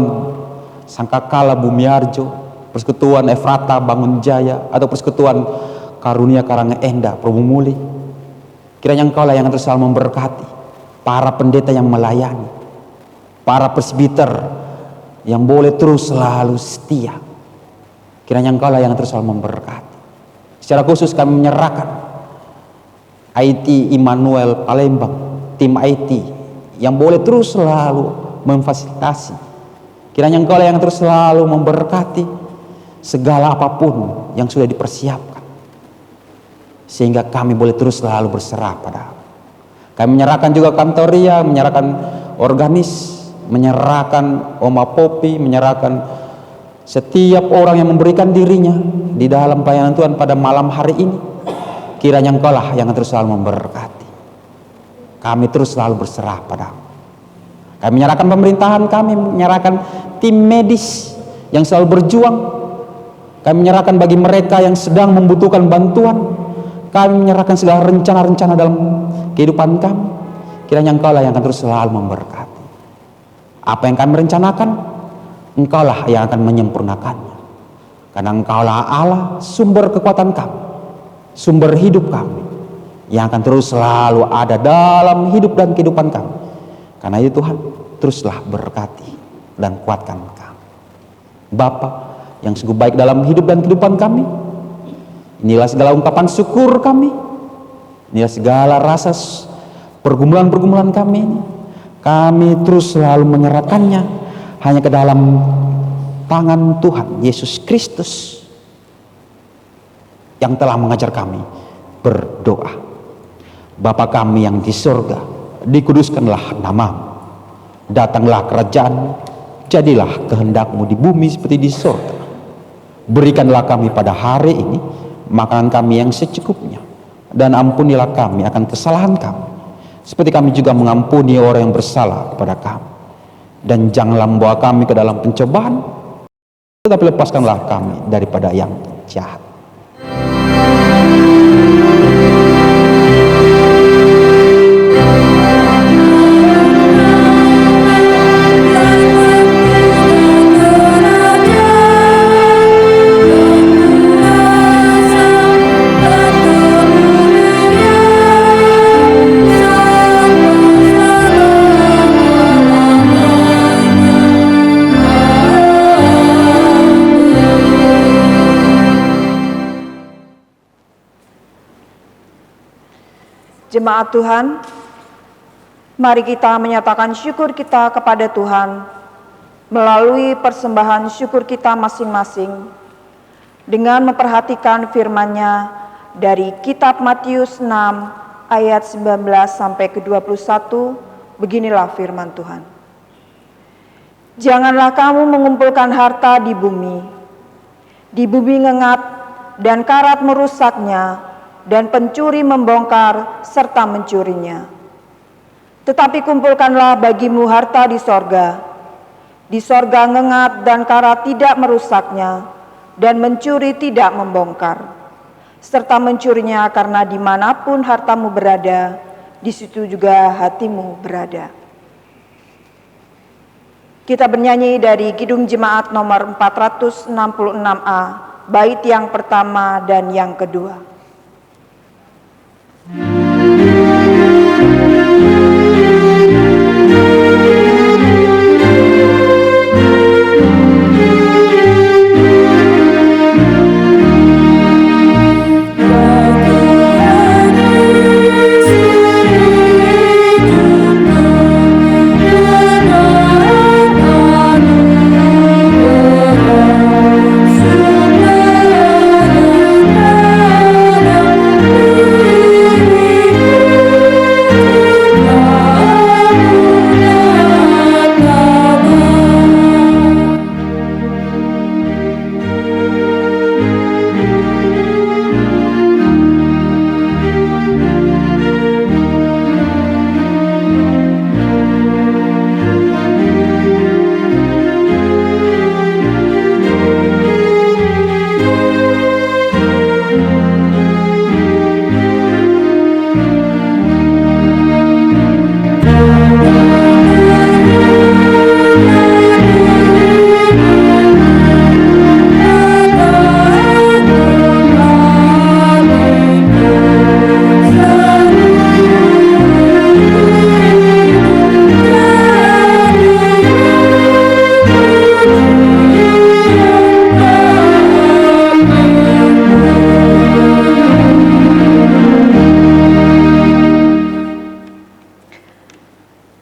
Sangkakala Bumiarjo, persekutuan Efrata Bangun Jaya, atau persekutuan Karunia Karangenda Probumuli. Kiranya Engkau lah yang terus selalu memberkati para pendeta yang melayani, para presbiter yang boleh terus selalu setia. Kiranya Engkau lah yang terus selalu memberkati. Secara khusus kami menyerahkan IT Immanuel Palembang, tim IT yang boleh terus selalu memfasilitasi. Kiranya Engkau lah yang terus selalu memberkati segala apapun yang sudah dipersiapkan, sehingga kami boleh terus selalu berserah pada. Kami menyerahkan juga kantoria, menyerahkan organis, menyerahkan Oma Popi, menyerahkan setiap orang yang memberikan dirinya di dalam pelayanan Tuhan pada malam hari ini. Kiranya Engkau lah yang terus selalu memberkati. Kami terus selalu berserah padamu. Kami menyerahkan pemerintahan, kami menyerahkan tim medis yang selalu berjuang. Kami menyerahkan bagi mereka yang sedang membutuhkan bantuan. Kami menyerahkan segala rencana-rencana dalam kehidupan kami. Kiranya Engkau lah yang akan terus selalu memberkati. Apa yang kami rencanakan, Engkau lah yang akan menyempurnakannya. Karena Engkau lah Allah, sumber kekuatan kami, sumber hidup kami, yang akan terus selalu ada dalam hidup dan kehidupan kami. Karena itu Tuhan, teruslah berkati dan kuatkan kami. Bapa yang sungguh baik dalam hidup dan kehidupan kami, inilah segala ungkapan syukur kami, inilah segala rasa pergumulan-pergumulan kami ini. Kami terus selalu menyerahkannya hanya ke dalam tangan Tuhan Yesus Kristus yang telah mengajar kami berdoa. Bapa kami yang di surga, dikuduskanlah namamu, datanglah kerajaan, jadilah kehendak-Mu di bumi seperti di surga. Berikanlah kami pada hari ini makanan kami yang secukupnya, dan ampunilah kami akan kesalahan kami, seperti kami juga mengampuni orang yang bersalah kepada kami. Dan janganlah membawa kami ke dalam pencobaan, tetapi lepaskanlah kami daripada yang jahat. Jemaat Tuhan, mari kita menyatakan syukur kita kepada Tuhan melalui persembahan syukur kita masing-masing dengan memperhatikan firman-Nya dari kitab Matius 6 ayat 19 sampai ke 21. Beginilah firman Tuhan. Janganlah kamu mengumpulkan harta di bumi ngengat dan karat merusaknya, dan pencuri membongkar serta mencurinya. Tetapi kumpulkanlah bagimu harta di sorga. Di sorga ngengat dan karat tidak merusaknya, dan mencuri tidak membongkar serta mencurinya, karena dimanapun hartamu berada, di situ juga hatimu berada. Kita bernyanyi dari Kidung Jemaat nomor 466A, bait yang pertama dan yang kedua.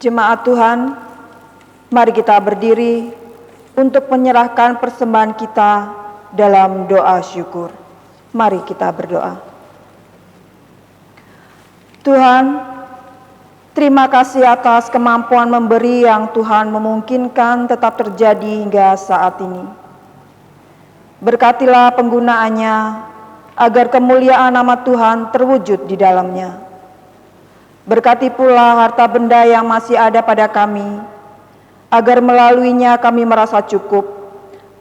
Jemaat Tuhan, mari kita berdiri untuk menyerahkan persembahan kita dalam doa syukur. Mari kita berdoa. Tuhan, terima kasih atas kemampuan memberi yang Tuhan memungkinkan tetap terjadi hingga saat ini. Berkatilah penggunaannya agar kemuliaan nama Tuhan terwujud di dalamnya. Berkati pula harta benda yang masih ada pada kami, agar melaluinya kami merasa cukup,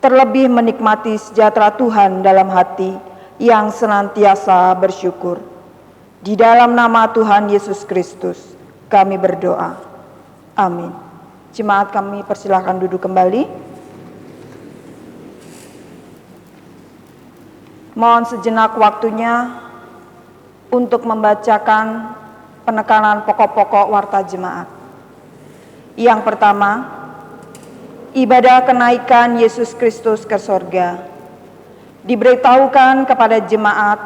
terlebih menikmati sejahtera Tuhan dalam hati yang senantiasa bersyukur. Di dalam nama Tuhan Yesus Kristus kami berdoa. Amin. Jemaat kami persilahkan duduk kembali. Mohon sejenak waktunya untuk membacakan penekanan pokok-pokok warta jemaat. Yang pertama, ibadah kenaikan Yesus Kristus ke sorga. Diberitahukan kepada jemaat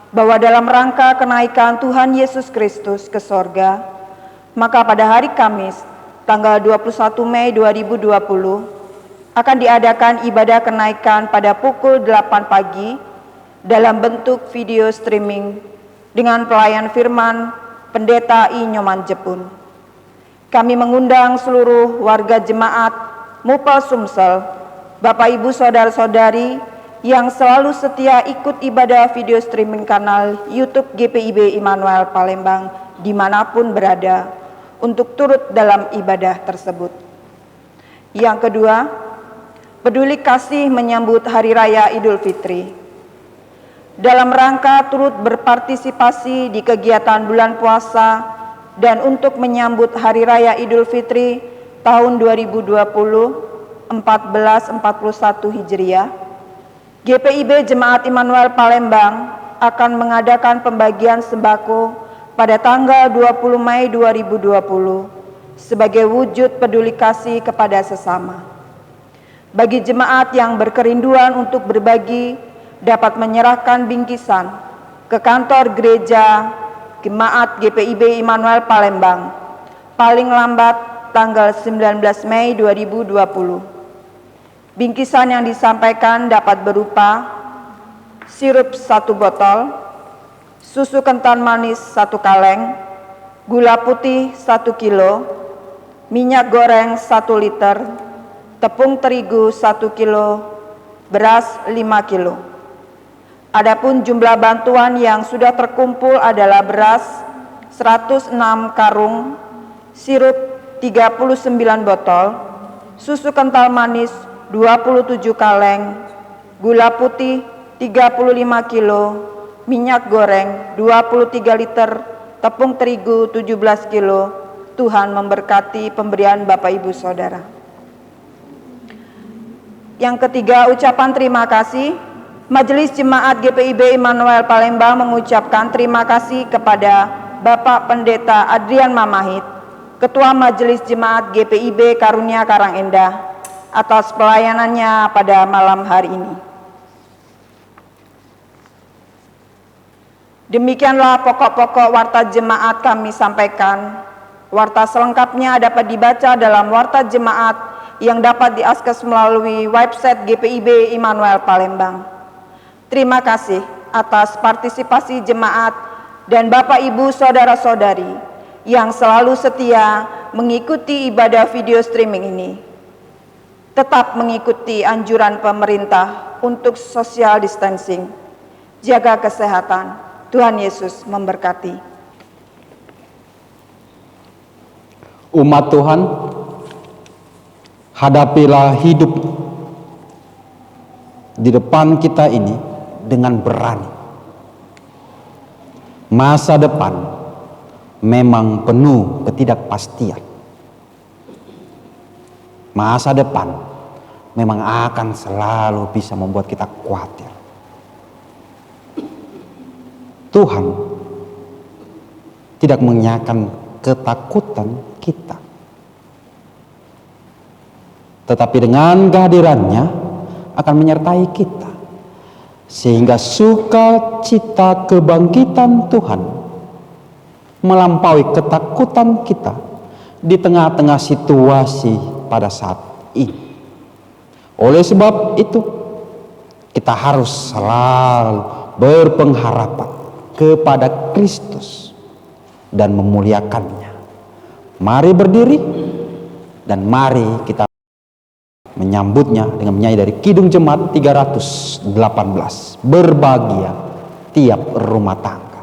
bahwa dalam rangka kenaikan Tuhan Yesus Kristus ke sorga, maka pada hari Kamis, tanggal 21 Mei 2020, akan diadakan ibadah kenaikan pada pukul 8 pagi dalam bentuk video streaming dengan pelayan firman Pendeta I. Nyoman Jepun. Kami mengundang seluruh warga jemaat Mupel Sumsel, Bapak Ibu Saudara-saudari yang selalu setia ikut ibadah video streaming kanal YouTube GPIB Immanuel Palembang dimanapun berada untuk turut dalam ibadah tersebut. Yang kedua, peduli kasih menyambut Hari Raya Idul Fitri. Dalam rangka turut berpartisipasi di kegiatan bulan puasa dan untuk menyambut Hari Raya Idul Fitri tahun 2020 1441 Hijriah, GPIB Jemaat Immanuel Palembang akan mengadakan pembagian sembako pada tanggal 20 Mei 2020 sebagai wujud peduli kasih kepada sesama. Bagi jemaat yang berkerinduan untuk berbagi, dapat menyerahkan bingkisan ke kantor gereja Jemaat GPIB Immanuel Palembang paling lambat tanggal 19 Mei 2020. Bingkisan yang disampaikan dapat berupa sirup 1 botol, susu kental manis 1 kaleng, gula putih 1 kilo, minyak goreng 1 liter, tepung terigu 1 kilo, beras 5 kilo. Adapun jumlah bantuan yang sudah terkumpul adalah beras 106 karung, sirup 39 botol, susu kental manis 27 kaleng, gula putih 35 kilo, minyak goreng 23 liter, tepung terigu 17 kilo. Tuhan memberkati pemberian Bapak Ibu Saudara. Yang ketiga, ucapan terima kasih. Majelis Jemaat GPIB Immanuel Palembang mengucapkan terima kasih kepada Bapak Pendeta Adrian Mamahit, Ketua Majelis Jemaat GPIB Karunia Karangendah, atas pelayanannya pada malam hari ini. Demikianlah pokok-pokok warta jemaat kami sampaikan. Warta selengkapnya dapat dibaca dalam warta jemaat yang dapat diakses melalui website GPIB Immanuel Palembang. Terima kasih atas partisipasi jemaat dan Bapak Ibu Saudara-saudari yang selalu setia mengikuti ibadah video streaming ini. Tetap mengikuti anjuran pemerintah untuk social distancing. Jaga kesehatan. Tuhan Yesus memberkati. Umat Tuhan, hadapilah hidup di depan kita ini dengan berani. Masa depan memang penuh ketidakpastian. Masa depan memang akan selalu bisa membuat kita khawatir. Tuhan tidak mengingatkan ketakutan kita, tetapi dengan kehadirannya akan menyertai kita, sehingga sukacita kebangkitan Tuhan melampaui ketakutan kita di tengah-tengah situasi pada saat ini. Oleh sebab itu, kita harus selalu berpengharapan kepada Kristus dan memuliakannya. Mari berdiri dan mari kita menyambutnya dengan menyanyi dari Kidung Jemaat 318, Berbahagia Tiap Rumah Tangga.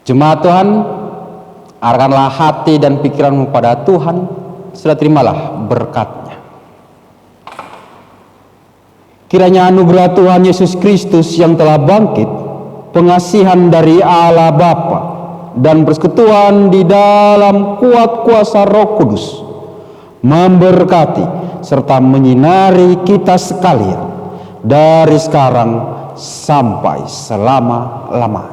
Jemaat Tuhan, arahkanlah hati dan pikiranmu pada Tuhan, sudah terimalah berkat-Nya. Kiranya anugerah Tuhan Yesus Kristus yang telah bangkit, pengasihan dari Allah Bapa, dan persekutuan di dalam kuat kuasa Roh Kudus memberkati serta menyinari kita sekalian dari sekarang sampai selama-lamanya.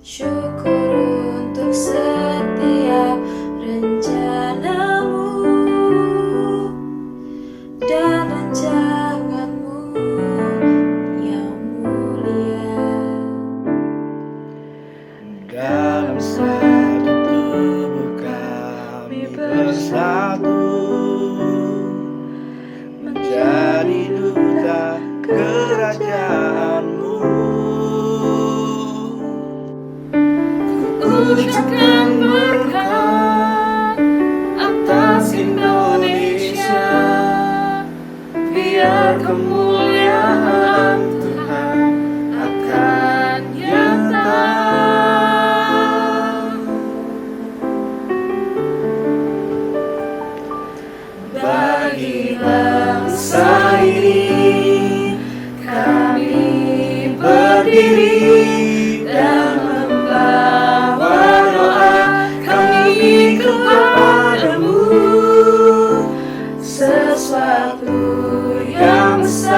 Syukur untuk setiap rencanamu dan rancanganmu yang mulia. Dalam satu tubuh kami bersatu, menjadi duta kerajaan-Mu. Ucapkan berkat atas Indonesia, biar kemuliaan Tuhan akan nyata. Bagi bangsa ini kami berdiri dan membawa doa kami kepadamu, sesuatu yang besar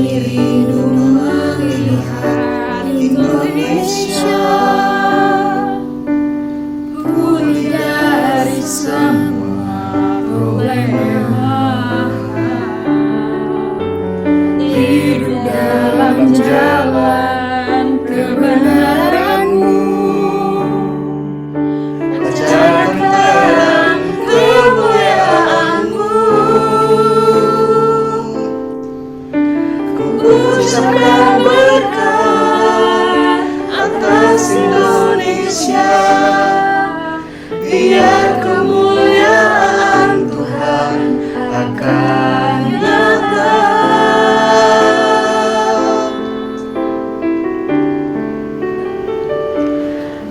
rindu melihat Indonesia pulih dari semua problema, hidup dalam jalan kebenaran-Mu, ajarkan terang kemuliaan-Mu. Ku ucapkan berkat atas Indonesia, biar kemuliaan Tuhan akan nyata.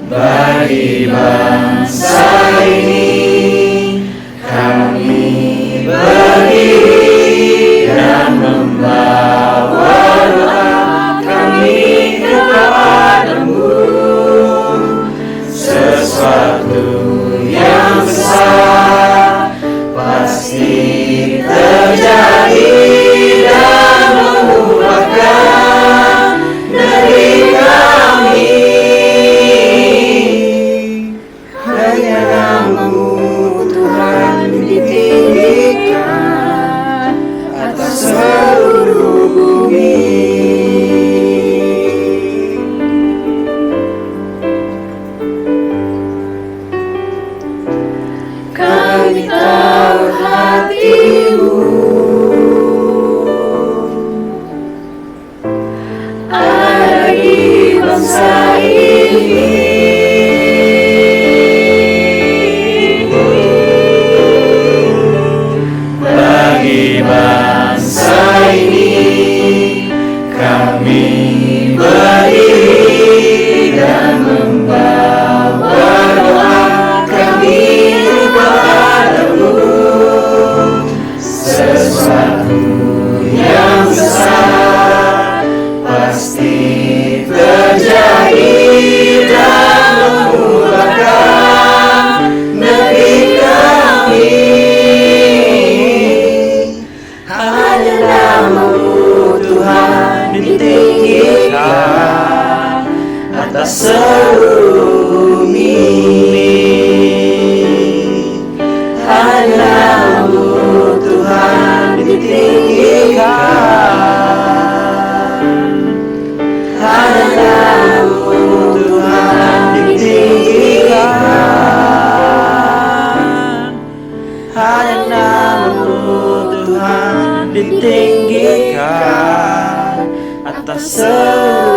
Bagi bangsa ini kami berdiri dan membawa doa kami kepada-Mu. Sesuatu yang besar pasti terjadi dan mengubahkan negeri kami. Hanya nama-Mu Tuhan ditinggikan atas seluruh bumi. Kami tahu hati-Mu ada di bangsa ini. Bagi bangsa ini kami berdiri dan membawa doa kami kepada-Mu. Sesuatu yang besar pasti terjadi dan mengubahkan negeri kami. Hanya nama-Mu Tuhan ditinggikan atas seluruh bumi. Hanya nama-Mu Tuhan ditinggikan. Hanya nama-Mu Tuhan ditinggikan. Hanya nama-Mu Tuhan ditinggikan atas seluruh